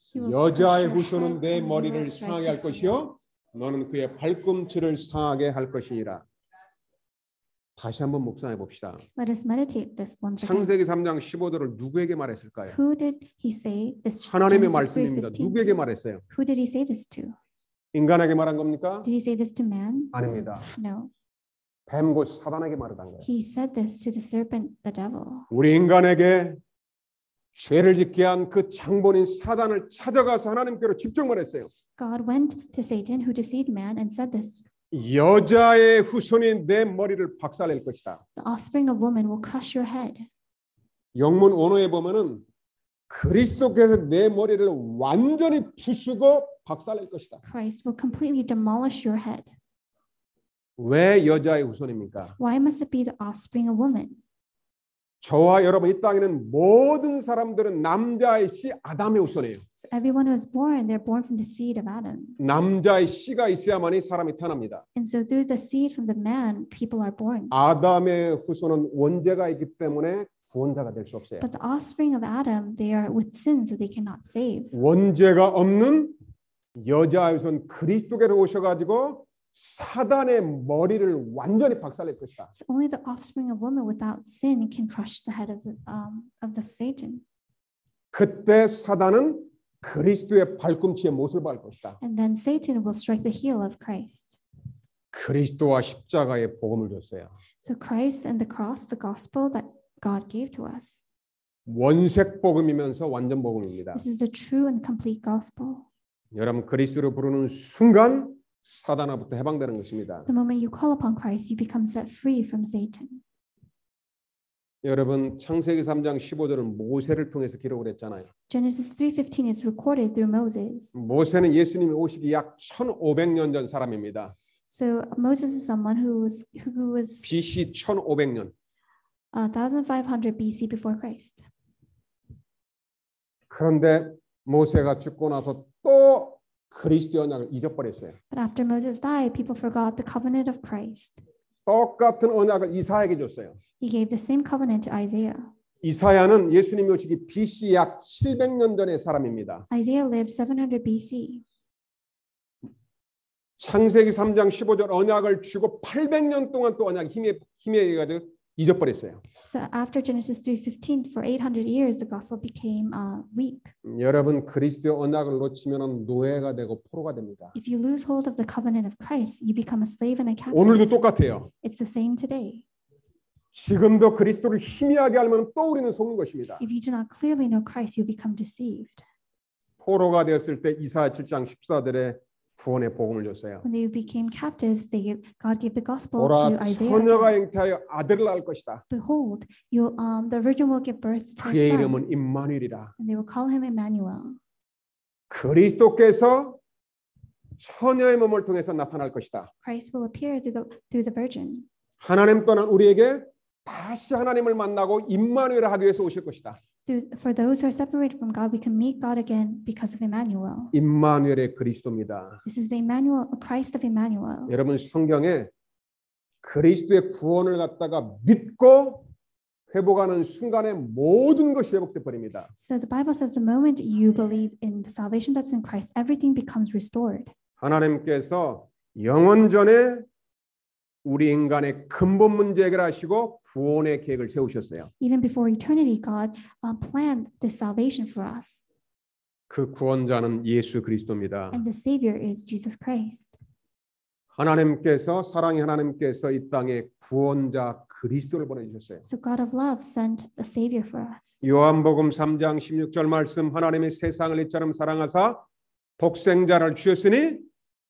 Speaker 2: He will
Speaker 1: 여자의
Speaker 2: crush your
Speaker 1: 후손은
Speaker 2: head
Speaker 1: 내
Speaker 2: and you
Speaker 1: 머리를
Speaker 2: will strike
Speaker 1: 상하게 할
Speaker 2: his heel.
Speaker 1: 것이요 너는 그의 발꿈치를 상하게 할 것이니라. 다시 한번 묵상해 봅시다.
Speaker 2: Let us meditate this once again.
Speaker 1: 창세기 3장 15절을 누구에게 말했을까요?
Speaker 2: Who did he say this?
Speaker 1: 하나님의
Speaker 2: Genesis
Speaker 1: 말씀입니다.
Speaker 2: 3:15
Speaker 1: 누구에게
Speaker 2: to?
Speaker 1: 말했어요?
Speaker 2: Who did he say this to?
Speaker 1: 인간에게 말한 겁니까?
Speaker 2: Did he say this to man?
Speaker 1: 아닙니다.
Speaker 2: No.
Speaker 1: 뱀 곧 사단에게 말한 거예요.
Speaker 2: He said this to the serpent, the devil.
Speaker 1: 우리 인간에게 죄를 짓게 한 그 장본인 사단을 찾아가서 하나님께로 직접 말했어요.
Speaker 2: God went to Satan, who deceived man, and said this:
Speaker 1: 여자의 후손이 내 머리를 박살낼 것이다.
Speaker 2: the offspring of woman will crush your head.
Speaker 1: 영문 원어에 보면은 그리스도께서 내 머리를 완전히 부수고 박살낼 것이다.
Speaker 2: Christ will completely demolish your head.
Speaker 1: 왜 여자의 후손입니까?
Speaker 2: Why must it be the offspring of woman?
Speaker 1: 저와 여러분 이 땅에는 모든 사람들은 남자의 씨 아담의 후손이에요.
Speaker 2: So everyone who is born, they're born from the seed of Adam.
Speaker 1: 남자의 씨가 있어야만이 사람이 태어납니다.
Speaker 2: And so through the seed from the man, people are born.
Speaker 1: 아담의 후손은 원죄가 있기 때문에 구원자가 될 수 없어요.
Speaker 2: But the offspring of Adam, they are with sin, so they cannot save.
Speaker 1: 원죄가 없는 여자의 후손 그리스도께로 오셔가지고 사단의 머리를 완전히 박살낼 것이다.
Speaker 2: So only the offspring of woman without sin can crush the head of the Satan.
Speaker 1: 그때 사단은 그리스도의 발꿈치에 못을 박을 것이다.
Speaker 2: And then Satan will strike the heel of Christ.
Speaker 1: 그리스도와 십자가의 복음을 줬어요.
Speaker 2: So Christ and the cross, the gospel that God gave to us.
Speaker 1: 원색 복음이면서 완전 복음입니다.
Speaker 2: This is the true and complete gospel.
Speaker 1: 여러분 그리스도를 부르는 순간 사단으로부터 해방되는 것입니다.
Speaker 2: The moment you call upon Christ, you become set free from Satan.
Speaker 1: 여러분 창세기 3장 15절은 모세를 통해서 기록을 했잖아요.
Speaker 2: Genesis 3:15 is recorded through Moses.
Speaker 1: 모세는 예수님이 오시기 약 1500년 전 사람입니다.
Speaker 2: So Moses is someone who was
Speaker 1: BC 1500년.
Speaker 2: 1500 BC before Christ.
Speaker 1: 그런데 모세가 죽고 나서 또 그리스도의 언약을 잊어버렸어요.
Speaker 2: But after Moses died, people forgot the covenant of Christ.
Speaker 1: 똑같은 언약을 이사야에게 줬어요.
Speaker 2: He gave the same covenant to Isaiah.
Speaker 1: 이사야는 예수님이 오시기 BC 약 700년 전의 사람입니다.
Speaker 2: Isaiah lived 700 BC.
Speaker 1: 창세기 3장 15절 언약을 주고 800년 동안 또 언약 힘에 가지고 잊어버렸어요.
Speaker 2: So after Genesis 3:15, for 800 years, the gospel became weak.
Speaker 1: 여러분 그리스도의 언약을 놓치면 노예가 되고 포로가 됩니다.
Speaker 2: If you lose hold of the covenant of Christ, you become a slave and a captive.
Speaker 1: 오늘도 똑같아요.
Speaker 2: It's the same today.
Speaker 1: 지금도 그리스도를 희미하게 알면 또 우리는 속는 것입니다.
Speaker 2: If you do not clearly know Christ, you become deceived.
Speaker 1: 포로가 되었을 때 이사야 7장 14절에 구원의 복음을 줬어요.
Speaker 2: When they became captives, God gave the gospel
Speaker 1: 보라
Speaker 2: to Isaiah.
Speaker 1: 처녀가 잉태하여 아들을 낳을 것이다.
Speaker 2: Behold, the virgin will give birth to a
Speaker 1: 그의
Speaker 2: son,
Speaker 1: 이름은 임마누엘이라.
Speaker 2: and they will call him Emmanuel.
Speaker 1: 그리스도께서 처녀의 몸을 통해서 나타날 것이다.
Speaker 2: Christ will appear through the virgin.
Speaker 1: 하나님 떠난 우리에게 다시 하나님을 만나고 임마누엘을 하기 위해서 오실 것이다.
Speaker 2: For those who are separated from God, we can meet God again because of Emmanuel.
Speaker 1: 임마누엘의 그리스도입니다.
Speaker 2: This is the Christ of Emmanuel.
Speaker 1: 여러분 성경에 그리스도의 구원을 갖다가 믿고 회복하는 순간에 모든 것이 회복돼 버립니다.
Speaker 2: So the Bible says the moment you believe in the salvation that's in Christ, everything becomes restored.
Speaker 1: 하나님께서 영원전에 우리 인간의 근본 문제 해결하시고 구원의 계획을 세우셨어요.
Speaker 2: Even before eternity, God planned this salvation for us.
Speaker 1: 그 구원자는 예수 그리스도입니다.
Speaker 2: And the Savior is Jesus Christ.
Speaker 1: 하나님께서 사랑의 하나님께서 이 땅에 구원자 그리스도를 보내주셨어요.
Speaker 2: So God of love sent a Savior for us.
Speaker 1: 요한복음 3장 16절 말씀 하나님이 세상을 이처럼 사랑하사 독생자를 주셨으니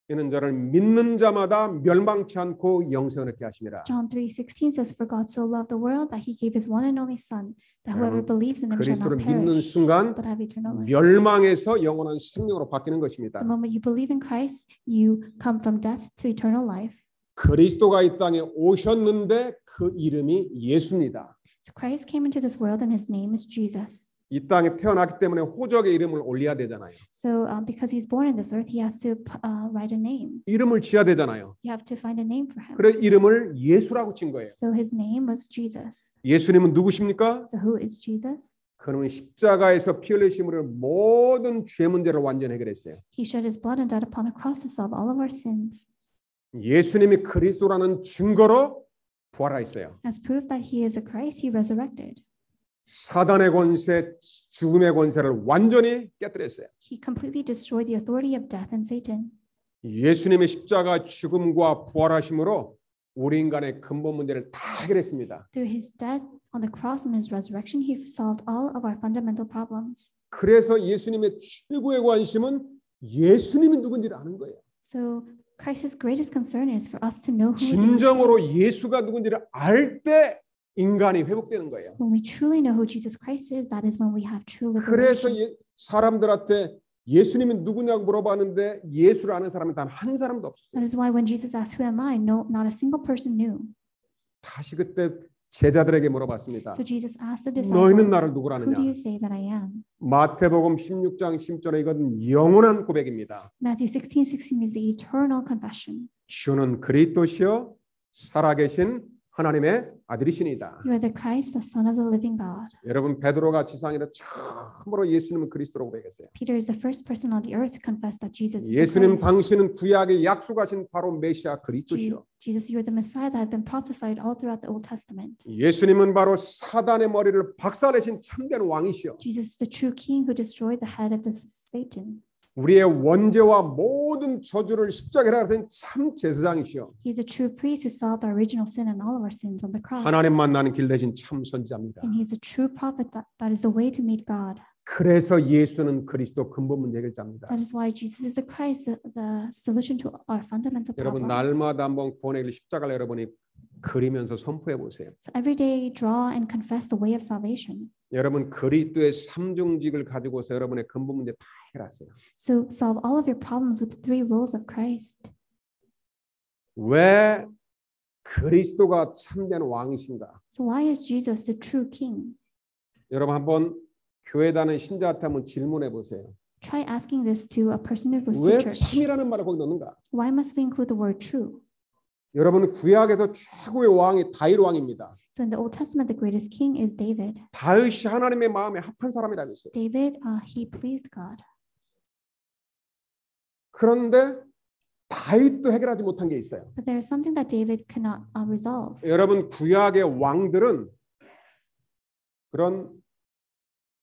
Speaker 1: 이는 저를 믿는 자마다 멸망치 않고 영생을 얻게 하심이라.
Speaker 2: John 3:16 says, "For God so loved the world that He gave His one and only Son, that whoever believes in Him shall
Speaker 1: 그리스도를
Speaker 2: not
Speaker 1: 믿는
Speaker 2: perish,
Speaker 1: 순간
Speaker 2: but have eternal life."
Speaker 1: 멸망에서 영원한 생명으로 바뀌는 것입니다.
Speaker 2: The moment you believe in Christ, you come from death to eternal life.
Speaker 1: 그리스도가 이 땅에 오셨는데 그 이름이 예수입니다.
Speaker 2: So Christ came into this world, and His name is Jesus.
Speaker 1: 이 땅에 태어났기 때문에 호적의 이름을 올려야 되잖아요.
Speaker 2: So because He's born in this earth, He has to write a name.
Speaker 1: 이름을 지어야 되잖아요.
Speaker 2: You have to find a name for Him.
Speaker 1: 그래 이름을 예수라고 진 거예요.
Speaker 2: So His name was Jesus.
Speaker 1: 예수님은 누구십니까?
Speaker 2: So who is Jesus?
Speaker 1: 그는 십자가에서 피 흘리심으로 모든 죄 문제를 완전히 해결했어요.
Speaker 2: He shed His blood and died upon a cross to solve all of our sins.
Speaker 1: 예수님이 그리스도라는 증거로 부활하였어요.
Speaker 2: As proof that He is a Christ, He resurrected.
Speaker 1: 사단의 권세, 죽음의 권세를 완전히 깨뜨렸어요.
Speaker 2: He completely destroyed the authority of death and Satan.
Speaker 1: 예수님의 십자가 죽음과 부활하심으로 우리 인간의 근본 문제를 다 해결했습니다.
Speaker 2: Through His death on the cross and His resurrection, He solved all of our fundamental problems.
Speaker 1: 그래서 예수님의 최고의 관심은 예수님이 누군지를 아는 거예요.
Speaker 2: So Christ's greatest concern is for us to know who He is.
Speaker 1: 진정으로 예수가 누군지를 알 때 인간이 회복되는 거예요.
Speaker 2: When we truly know who Jesus Christ is, that is when we have true
Speaker 1: 그래서
Speaker 2: liberation.
Speaker 1: 사람들한테 예수님이 누구냐고 물어봤는데 예수를 아는 사람이 단 한 사람도 없었어요.
Speaker 2: That is why when Jesus asked, "Who am I?" No, not a single person knew.
Speaker 1: 다시 그때 제자들에게 물어봤습니다.
Speaker 2: So Jesus asked the
Speaker 1: 너희는
Speaker 2: disciples,
Speaker 1: 나를
Speaker 2: "Who
Speaker 1: 누구라느냐?
Speaker 2: do you say that I am?"
Speaker 1: 마태복음 16장 10절에 이것은 영원한 고백입니다.
Speaker 2: Matthew 16:16 is the eternal confession.
Speaker 1: 주는 그리스도시요 살아계신 하나님의 아들이시니다.
Speaker 2: You are the Christ, the Son of the living God.
Speaker 1: 여러분 베드로가 지상에서 처음으로 예수님은 그리스도라고 고백했어요.
Speaker 2: Peter is the first person on the earth to confess that Jesus is the
Speaker 1: 예수님
Speaker 2: Christ.
Speaker 1: 당신은 구약에 약속하신 바로 메시아 그리스도시요.
Speaker 2: Jesus, you are the Messiah that had been prophesied all throughout the Old Testament.
Speaker 1: 예수님은 바로 사단의 머리를 박살내신 참된 왕이시요.
Speaker 2: Jesus is the true king who destroyed the head of the Satan.
Speaker 1: 우리의 원죄와 모든 저주를 십자가에 달아서 참 제사장이시요.
Speaker 2: He is a true priest who solved our original sin and all of our sins on the cross.
Speaker 1: 하나님 만나는 길 대신 참 선지자입니다.
Speaker 2: And he is a true prophet that is the way to meet God.
Speaker 1: 그래서 예수는 그리스도 근본 문제 해결자입니다.
Speaker 2: That is why Jesus is the Christ, the solution to our fundamental
Speaker 1: 여러분
Speaker 2: problems.
Speaker 1: 날마다 한번 구원의 길 십자가를 여러분이 그리면서 선포해 보세요.
Speaker 2: So every day draw and confess the way of salvation.
Speaker 1: 여러분 그리스도의 삼중직을 가지고서 여러분의 근본 문제 다 해결하세요.
Speaker 2: So solve all of your problems with the three roles of Christ.
Speaker 1: 왜 그리스도가 참된 왕이신가?
Speaker 2: So why is Jesus the true king?
Speaker 1: 여러분 한번 교회 다니는 신자한테 한번 질문해 보세요.
Speaker 2: Try asking this to a person who goes to
Speaker 1: 왜
Speaker 2: church.
Speaker 1: 참이라는 말을 거기 넣는가?
Speaker 2: Why must we include the word true?
Speaker 1: 여러분 구약에서 최고의 왕이 다윗 왕입니다.
Speaker 2: So in the Old Testament, the greatest king is David.
Speaker 1: 다윗이 하나님의 마음에 합한 사람이라고 했어요.
Speaker 2: David, he pleased God.
Speaker 1: 그런데 다윗도 해결하지 못한 게 있어요.
Speaker 2: But there is something that David cannot resolve.
Speaker 1: 여러분 구약의 왕들은 그런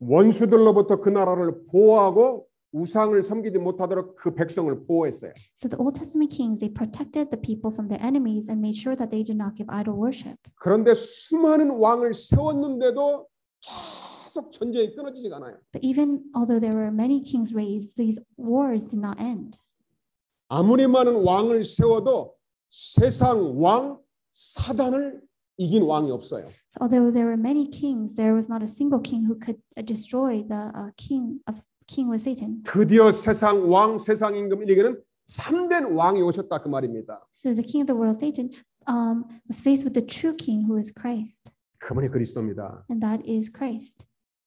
Speaker 1: 원수들로부터 그 나라를 보호하고 우상을 섬기지 못하도록 그 백성을 보호했어요.
Speaker 2: So the Old Testament kings, they protected the people from their enemies and made sure that they did not give idol worship.
Speaker 1: 그런데 수많은 왕을 세웠는데도 계속 전쟁이 끊어지지가 않아요.
Speaker 2: But even although there were many kings raised, these wars did not end.
Speaker 1: 아무리 많은 왕을 세워도 세상 왕 사단을 이긴 왕이 없어요.
Speaker 2: So although there were many kings, there was not a single king who could destroy the king with Satan.
Speaker 1: 드디어 세상 왕, 세상 임금 이에게는 참된 왕이 오셨다 그 말입니다.
Speaker 2: So the king of the world, Satan, was faced with the true king who is Christ.
Speaker 1: 그분이 그리스도입니다.
Speaker 2: And that is Christ.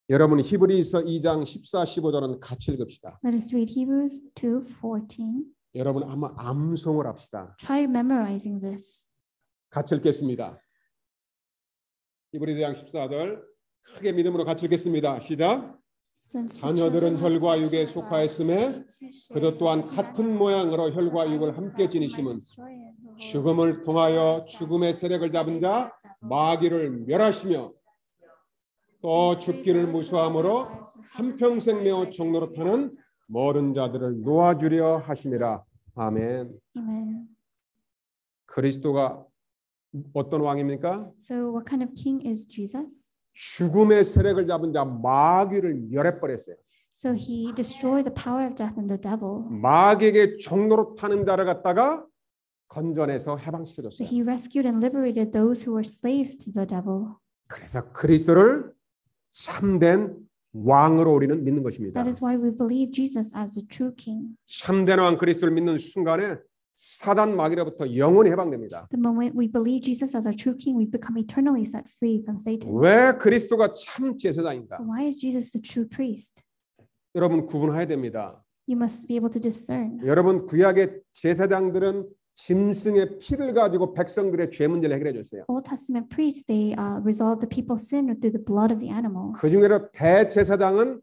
Speaker 1: 여러분 히브리서 2장 14, 15절은 같이 읽읍시다.
Speaker 2: Let us read Hebrews 2:14.
Speaker 1: 여러분 한번 암송을 합시다.
Speaker 2: Try memorizing this.
Speaker 1: 같이 읽겠습니다. 히브리 2장 14절 크게 믿음으로 같이 읽겠습니다. 시작. 자녀들은 혈과 육에 속하였음에 그도 또한 같은 모양으로 혈과 육을 함께 지니심은 죽음을 통하여 죽음의 세력을 잡은 자 마귀를 멸하시며 또 죽기를 무수함으로 한평생 매우 종노릇하는 모든 자들을 놓아주려 하심이라. 아멘.
Speaker 2: Amen.
Speaker 1: 그리스도가 어떤 왕입니까?
Speaker 2: So what kind of king is Jesus?
Speaker 1: 죽음의 세력을 잡은 자 마귀를 멸해버렸어요.
Speaker 2: So he destroyed the power of death and the devil.
Speaker 1: 마귀에게 종노릇하는 자를 갖다가 건져내서
Speaker 2: So
Speaker 1: 해방시켜줬어요.
Speaker 2: he rescued and liberated those who were slaves to the devil.
Speaker 1: 그래서 그리스도를 참된 왕으로 우리는 믿는 것입니다.
Speaker 2: That is why we believe Jesus as the true king.
Speaker 1: 참된 왕 그리스도를 믿는 순간에 사단 마귀로부터 영원히 해방됩니다.
Speaker 2: The moment we believe Jesus as our true king, we become eternally set free from Satan.
Speaker 1: 왜 그리스도가 참 제사장인가?
Speaker 2: So why is Jesus the true priest?
Speaker 1: 여러분 구분해야 됩니다.
Speaker 2: You must be able to discern.
Speaker 1: 여러분 구약의 제사장들은 짐승의 피를 가지고 백성들의 죄 문제를 해결해 줬어요.
Speaker 2: Old Testament priests, they resolved the people's sin through the blood of the animals.
Speaker 1: 그 중에도 대제사장은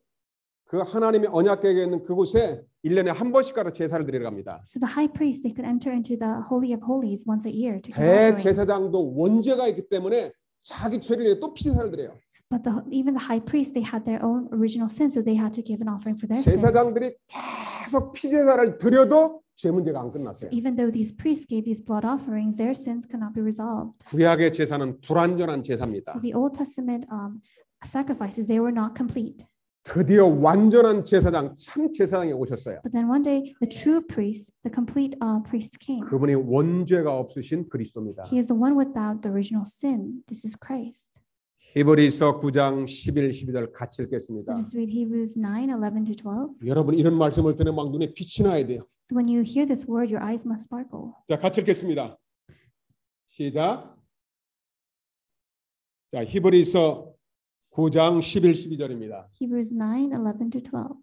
Speaker 1: 그 하나님의 언약궤가 있는 그곳에 1년에 한 번씩 가서 제사를 드리러 갑니다.
Speaker 2: So the high priest, they could enter into the Holy of Holies once a year to give offering.
Speaker 1: 대제사장도 원죄가 있기 때문에 자기 죄를 위해 또 피제사를 드려요.
Speaker 2: But even the high priests, they had their own original sin, so they had to give an offering for their sins.
Speaker 1: 제사장들이 계속 피제사를 드려도 죄 문제가 안 끝났어요.
Speaker 2: Even though these priests gave these blood offerings, their sins could not be resolved.
Speaker 1: 구약의 제사는 불완전한 제사입니다.
Speaker 2: So the Old Testament sacrifices, they were not complete.
Speaker 1: 드디어 완전한 제사장, 참 제사장이 오셨어요.
Speaker 2: But then one day, the true priest, the complete priest came.
Speaker 1: 그분이 원죄가 없으신 그리스도입니다.
Speaker 2: He is the one without the original sin. This is Christ.
Speaker 1: 히브리서 9장 11, 12절 같이 읽겠습니다.
Speaker 2: Let us read Hebrews 9:11-12.
Speaker 1: 여러분 이런 말씀을 들으면 막 눈에 빛이 나야 돼요.
Speaker 2: So when you hear this word, your eyes must sparkle.
Speaker 1: 자, 같이 읽겠습니다. 시작. 자, 히브리서 9장 11, 12절입니다.
Speaker 2: Hebrews 9:11-12.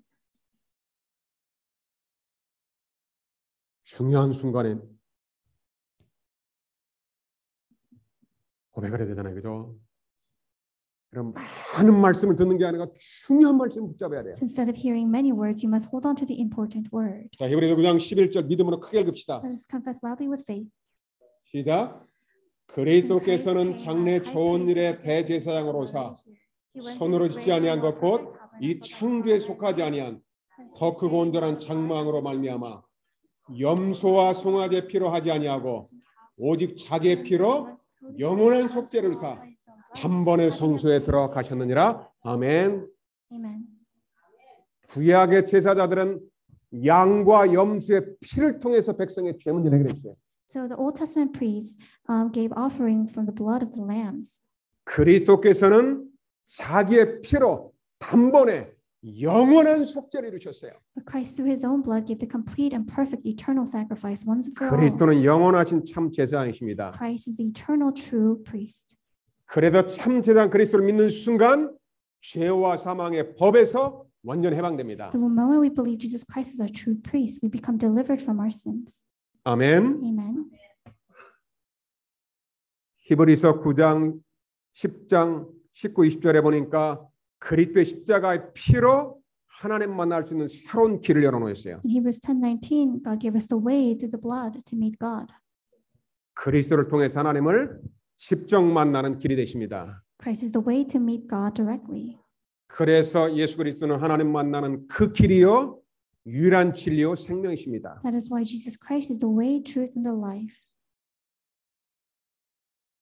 Speaker 1: 중요한 순간에 고백을 해야 되잖아요. 그죠? 그럼 많은 말씀을 듣는 게 아니라 중요한 말씀 붙잡아야 돼요.
Speaker 2: So instead of hearing many words, you must hold on to the important word.
Speaker 1: 자, 히브리서 9장 11절 믿음으로 크게 읽읍시다.
Speaker 2: Let us confess loudly with faith.
Speaker 1: 시작. 그리스도께서는 장래 좋은 일의 대제사장으로서 손으로 짓지 아니한 것 곧 이 창조에 속하지 아니한 더 크고 온전한 장막으로 말미암아 염소와 송아지의 피로 하지 아니하고 오직 자기의 피로 영원한 속죄를 사 단번에 성소에 들어가셨느니라. 아멘.
Speaker 2: Amen.
Speaker 1: 구약의 제사자들은 양과 염소의 피를 통해서 백성의 죄 문제를 해결했어요.
Speaker 2: So the Old Testament priests gave offering from the blood of the lambs.
Speaker 1: 그리스도께서는 자기의 피로 단번에 영원한 속죄를 이루셨어요.
Speaker 2: But Christ through his own blood gave the complete and perfect eternal sacrifice once and for all.
Speaker 1: 그리스도는 영원하신 참 제사장이십니다.
Speaker 2: Christ is the eternal true priest.
Speaker 1: 그래도 참 제사장 그리스도를 믿는 순간 죄와 사망의 법에서 완전 해방됩니다.
Speaker 2: The moment we believe Jesus Christ is our true priest, we become delivered from our sins.
Speaker 1: 아멘.
Speaker 2: Amen.
Speaker 1: 히브리서 9장 10장 19, 20절에 보니까 그리스도의 십자가의 피로 하나님 만날 수 있는 새로운 길을 열어놓으셨어요.
Speaker 2: In Hebrews 10:19, God gave us the way through the blood to meet God.
Speaker 1: 그리스도를 통해서 하나님을 직접 만나는 길이 되십니다.
Speaker 2: Christ is the way to meet God directly.
Speaker 1: 그래서 예수 그리스도는 하나님 만나는 그 길이요 유일한 진리요 생명이십니다.
Speaker 2: That is why Jesus Christ is the way, truth, and the life.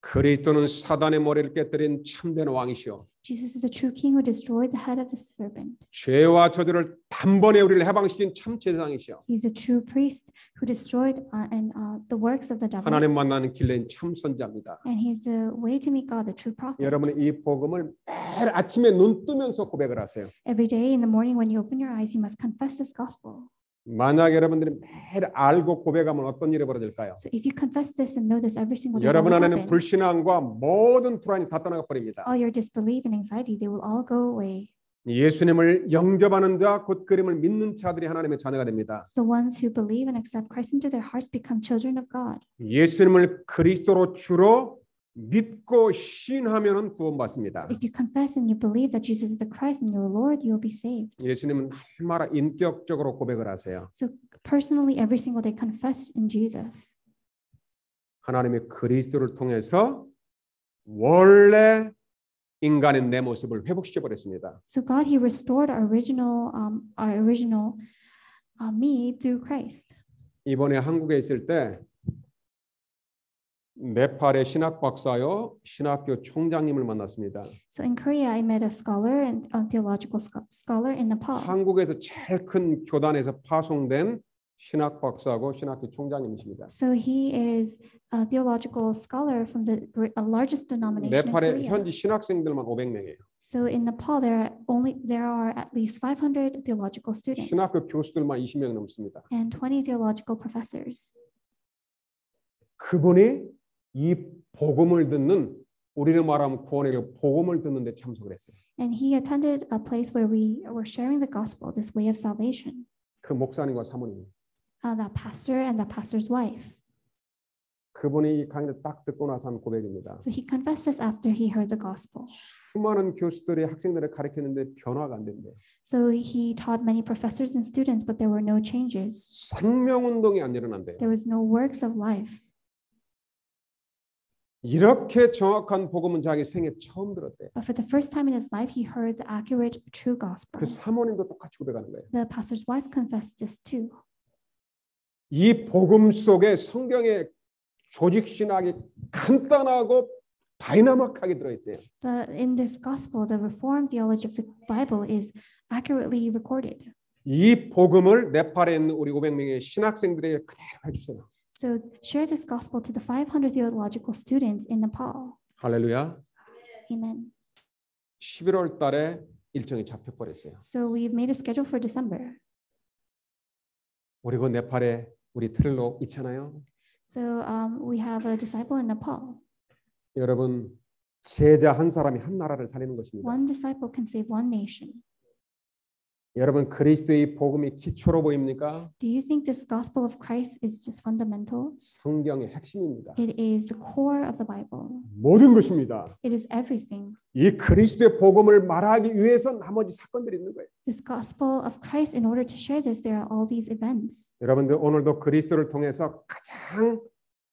Speaker 1: 그리스도는 사단의 머리를 깨뜨린 참된 왕이시요
Speaker 2: Jesus is the true king who destroyed the head of the serpent.
Speaker 1: 죄와 저주를 단번에 우리를 해방시킨 참 제사장이시요
Speaker 2: He's the true priest who destroyed the works of the devil.
Speaker 1: 하나님 만나는 길인 참 선지자입니다.
Speaker 2: And he's the way to meet God, the true prophet.
Speaker 1: 여러분은 이 복음을 매일 아침에 눈 뜨면서 고백을 하세요.
Speaker 2: Every day in the morning when you open your eyes, you must confess this gospel.
Speaker 1: 만약 여러분들이 매일 알고 고백하면 어떤 일이 벌어질까요?
Speaker 2: So if you confess this and know this every single day, what
Speaker 1: 여러분
Speaker 2: will
Speaker 1: 안에는
Speaker 2: happen?
Speaker 1: 불신앙과 모든 불안이 다 떠나가 버립니다.
Speaker 2: All your disbelief and anxiety, they will all go away.
Speaker 1: 예수님을 영접하는 자, 곧 그림을 믿는 자들이 하나님의 자녀가 됩니다.
Speaker 2: So the ones who believe and accept Christ into their hearts become children of God.
Speaker 1: 예수님을 그리스도로 주로 믿고 신하면은 구원받습니다.
Speaker 2: So if you confess and you believe that Jesus is the Christ and your Lord, you will be saved.
Speaker 1: 예수님은 날마다 인격적으로 고백을 하세요.
Speaker 2: So personally, every single day, confess in Jesus.
Speaker 1: 하나님의 그리스도를 통해서 원래 인간의 내 모습을 회복시켜 버렸습니다.
Speaker 2: So God, He restored our original me through Christ.
Speaker 1: 이번에 한국에 있을 때 네팔의 신학 박사요 신학교 총장님을 만났습니다.
Speaker 2: So in Korea, I met a scholar and a theological scholar in Nepal.
Speaker 1: 한국에서 제일 큰 교단에서 파송된 신학 박사고 신학교 총장님이십니다.
Speaker 2: So he is a theological scholar from the largest denomination in
Speaker 1: 네팔의
Speaker 2: Korea.
Speaker 1: 현지 신학생들만 500명이에요.
Speaker 2: So in Nepal, there are at least 500 theological students
Speaker 1: 신학교 교수들만 20명 넘습니다.
Speaker 2: and 20 theological professors.
Speaker 1: 그분이 이 복음을 듣는 우리를 말하면 구원의 복음을 듣는데 참석을 했어요.
Speaker 2: And he attended a place where we were sharing the gospel, this way of salvation.
Speaker 1: 그 목사님과 사모님.
Speaker 2: That pastor and that pastor's wife.
Speaker 1: 그분이 이 강의를 딱 듣고 나서 한 고백입니다.
Speaker 2: So he confessed this after he heard the gospel.
Speaker 1: 수많은 교수들이 학생들을 가르쳤는데 변화가 안 된대요.
Speaker 2: So he taught many professors and students, but there were no changes.
Speaker 1: 생명운동이 안 일어난대요.
Speaker 2: There was no works of life.
Speaker 1: 이렇게 정확한 복음은 자기 생애 처음 들었대요.
Speaker 2: But for the first time in his life, he heard the accurate, true gospel.
Speaker 1: 그 사모님도 똑같이 고백하는 거예요.
Speaker 2: The pastor's wife confessed this too.
Speaker 1: 이 복음 속에 성경의 조직 신학이 간단하고 다이나믹하게 들어있대요.
Speaker 2: In this gospel, the reformed theology of the Bible is accurately recorded.
Speaker 1: 이 복음을 네팔에 있는 우리 500명의 신학생들에게 그대로 해주세요.
Speaker 2: So share this gospel to the 500 theological students in Nepal.
Speaker 1: 할렐루야.
Speaker 2: Amen.
Speaker 1: 11월 달에 일정이 잡혀버렸어요.
Speaker 2: So we've made a schedule for December.
Speaker 1: 우리 그 네팔에 우리 틀로 있잖아요.
Speaker 2: So we have a disciple in Nepal.
Speaker 1: 여러분 제자 한 사람이 한 나라를 살리는 것입니다.
Speaker 2: One disciple can save one nation.
Speaker 1: 여러분 그리스도의 복음이 기초로 보입니까?
Speaker 2: Do you think this gospel of Christ is just fundamental?
Speaker 1: 성경의 핵심입니다.
Speaker 2: It is the core of the Bible.
Speaker 1: 모든 것입니다.
Speaker 2: It is everything.
Speaker 1: 이 그리스도의 복음을 말하기 위해서 나머지 사건들이 있는 거예요.
Speaker 2: This gospel of Christ, in order to share this, there are all these events.
Speaker 1: 여러분들 오늘도 그리스도를 통해서 가장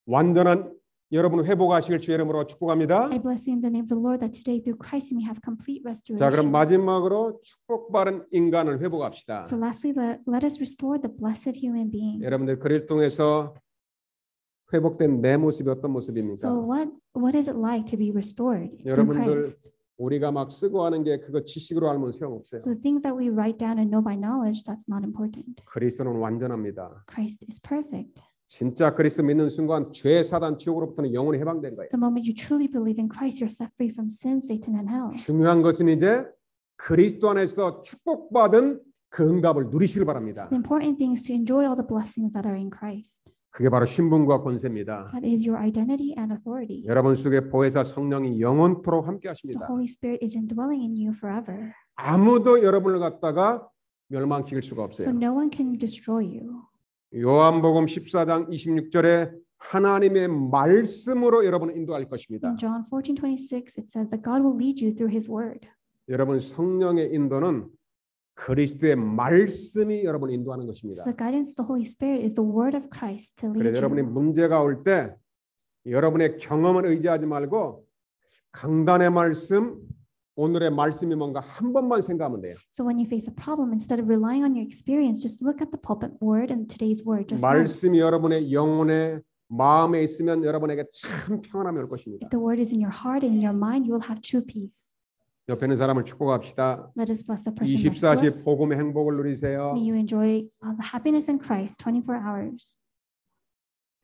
Speaker 1: 완전한 여러분 회복하시길 주의 이름으로 축복합니다.
Speaker 2: I bless you in the name of the Lord that today through Christ you may have complete restoration.
Speaker 1: 자, 그럼 마지막으로 축복받은 인간을 회복합시다.
Speaker 2: So lastly, let us restore the blessed human being.
Speaker 1: 여러분들 그를 통해서 회복된 내 모습이 어떤 모습입니까?
Speaker 2: So what is it like to be restored through
Speaker 1: 여러분들
Speaker 2: Christ?
Speaker 1: 우리가 막 쓰고 하는 게 그거 지식으로 알면 소용없어요.
Speaker 2: So the things that we write down and know by knowledge, that's not important.
Speaker 1: 그리스도는 완전합니다.
Speaker 2: Christ is perfect.
Speaker 1: 진짜 그리스도 믿는 순간 죄, 사단, 지옥으로부터는 영원히 해방된 거예요.
Speaker 2: The moment you truly believe in Christ, you're set free from sin, Satan, and hell.
Speaker 1: 중요한 것은 이제 그리스도 안에서 축복받은 그 응답을 누리시길 바랍니다.
Speaker 2: The important thing is to enjoy all the blessings that are in Christ.
Speaker 1: 그게 바로 신분과 권세입니다.
Speaker 2: That is your identity and authority.
Speaker 1: 여러분 속에 보혜사 성령이 영원토록 함께
Speaker 2: The
Speaker 1: 하십니다.
Speaker 2: Holy Spirit is indwelling in you forever.
Speaker 1: 아무도 여러분을 갖다가 멸망시킬 수가
Speaker 2: So
Speaker 1: 없어요.
Speaker 2: no one can destroy you.
Speaker 1: 요한복음 14장 26절에 하나님의 말씀으로 여러분을 인도할 것입니다.
Speaker 2: In John 14:26, it says that God will lead you through His Word.
Speaker 1: 여러분 성령의 인도는 그리스도의 말씀이 여러분을 인도하는
Speaker 2: So
Speaker 1: 것입니다.
Speaker 2: the guidance of the Holy Spirit is the Word of Christ to lead
Speaker 1: 그래서 여러분이
Speaker 2: you.
Speaker 1: 문제가 올 때 여러분의 경험을 의지하지 말고 강단의 말씀, 오늘의 말씀이 뭔가 한 번만 생각하면 돼요.
Speaker 2: So when you face a problem, instead of relying on your experience, just look at the pulpit word and today's word. Just once.
Speaker 1: 말씀이 여러분의 영혼에 마음에 있으면 여러분에게 참 평안함이 올 것입니다.
Speaker 2: If the word is in your heart and in your mind, you will have true peace.
Speaker 1: 옆에 있는 사람을 축복합시다.
Speaker 2: Let us bless the person next to
Speaker 1: 24시
Speaker 2: us.
Speaker 1: 복음의 행복을 누리세요.
Speaker 2: May you enjoy the happiness in Christ 24 hours.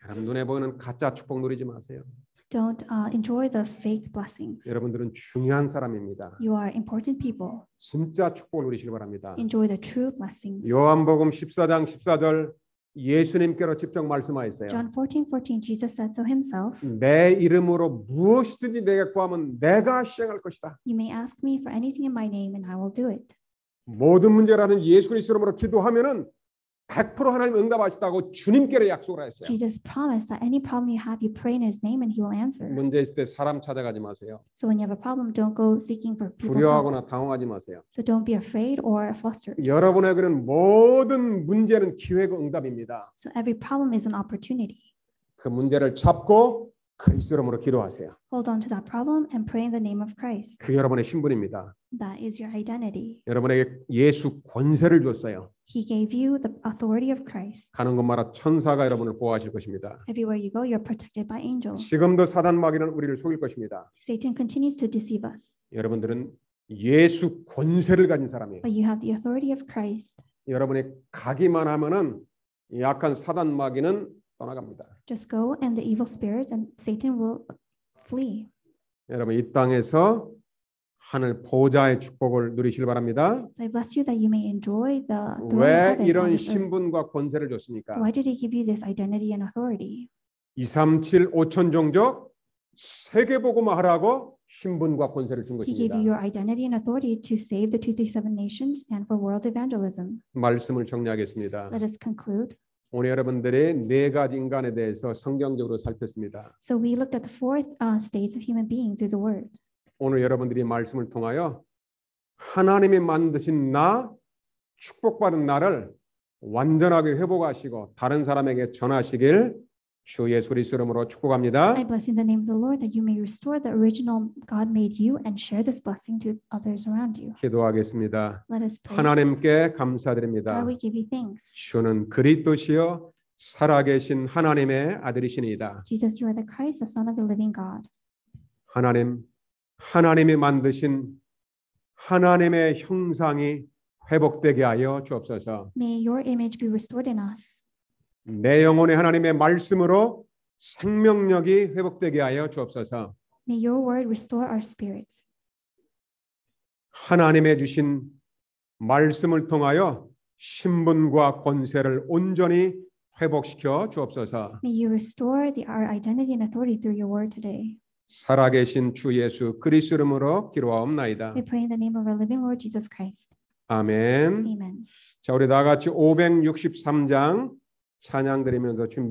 Speaker 1: 여러분 눈에 보이는 가짜 축복 누리지 마세요.
Speaker 2: Don't enjoy the fake blessings.
Speaker 1: 여러분들은 중요한 사람입니다.
Speaker 2: You are important people.
Speaker 1: 진짜 축복을 누리시기 바랍니다.
Speaker 2: Enjoy the true blessings.
Speaker 1: 요한복음 14장 14절 예수님께로 직접 말씀하셨어요.
Speaker 2: John 14:14, Jesus said so himself.
Speaker 1: 내 이름으로 무엇이든지 내게 구하면 내가 시행할 것이다.
Speaker 2: You may ask me for anything in my name and I will do it.
Speaker 1: 모든 문제라는 예수 그리스도 이름으로 기도하면은 100% 하나님 응답하시다고 주님께로 약속을 했어요.
Speaker 2: Jesus promised that any problem you have, you pray in His name and He will answer.
Speaker 1: 문제 있을 때 사람 찾아가지 마세요.
Speaker 2: So when you have a problem, don't go seeking for people's help.
Speaker 1: 두려워하거나 당황하지 마세요.
Speaker 2: So don't be afraid or flustered.
Speaker 1: 여러분에게는 모든 문제는 기회고 응답입니다.
Speaker 2: So every problem is an opportunity.
Speaker 1: 그 문제를 잡고 그리스도 이름으로 기도하세요.
Speaker 2: Hold on to that problem and pray in the name of Christ.
Speaker 1: 그 여러분의 신분입니다.
Speaker 2: That is your identity.
Speaker 1: 여러분에게 예수 권세를 줬어요.
Speaker 2: He gave you the authority of Christ.
Speaker 1: 가는 곳마다 천사가 여러분을 보호하실 것입니다.
Speaker 2: Everywhere you go, you're protected by angels.
Speaker 1: 지금도 사단 마귀는 우리를 속일 것입니다.
Speaker 2: Satan continues to deceive us.
Speaker 1: 여러분들은 예수 권세를 가진 사람이에요.
Speaker 2: But you have the authority of Christ.
Speaker 1: 여러분이 가기만 하면은 약한 사단 마귀는 떠나갑니다.
Speaker 2: Just go and the evil spirits and Satan will flee.
Speaker 1: 여러분 이 땅에서 하늘 보좌의 축복을 누리시길 바랍니다.
Speaker 2: So I bless you that you may enjoy the throne of
Speaker 1: 왜
Speaker 2: heaven on
Speaker 1: 이런
Speaker 2: this earth.
Speaker 1: 신분과 권세를
Speaker 2: So
Speaker 1: 줬습니까?
Speaker 2: why did He give you this identity and authority?
Speaker 1: 237 5천 종족 세계 복음화 하라고 신분과 권세를 준
Speaker 2: He gave
Speaker 1: 것입니다.
Speaker 2: you your identity and authority to save the 237 nations and for world evangelism.
Speaker 1: 말씀을 정리하겠습니다.
Speaker 2: Let us conclude.
Speaker 1: 오늘 여러분들의 네 가지 인간에 대해서 성경적으로 살폈습니다.
Speaker 2: So we looked at the four states of human being through the Word.
Speaker 1: 오늘 여러분들이 말씀을 통하여 하나님이 만드신 나, 축복받은 나를 완전하게 회복하시고 다른 사람에게 전하시길 주 예수 그리스도 이름으로 축복합니다.
Speaker 2: I bless you in the name of the Lord that you may restore the original God made you and share this blessing to others around you.
Speaker 1: 기도하겠습니다.
Speaker 2: Let us pray.
Speaker 1: 하나님께 감사드립니다.
Speaker 2: God, we give you thanks.
Speaker 1: 주는 그리스도시요 살아계신 하나님의 아들이시니이다.
Speaker 2: Jesus, you are the Christ, the Son of the living God.
Speaker 1: 하나님이 만드신 하나님의 형상이 회복되게 하여 주옵소서.
Speaker 2: May your image be restored in us.
Speaker 1: 내 영혼에 하나님의 말씀으로 생명력이 회복되게 하여 주옵소서.
Speaker 2: May your word restore our spirits.
Speaker 1: 하나님의 주신 말씀을 통하여 신분과 권세를 온전히 회복시켜 주옵소서.
Speaker 2: May you restore our identity and authority through your word today.
Speaker 1: 살아계신 주 예수 그리스도 이름으로 기도하옵나이다.
Speaker 2: We pray in the name of our living Lord Jesus Christ.
Speaker 1: 아멘.
Speaker 2: Amen.
Speaker 1: 자, 우리 다 같이 563장 찬양 드리면서 준비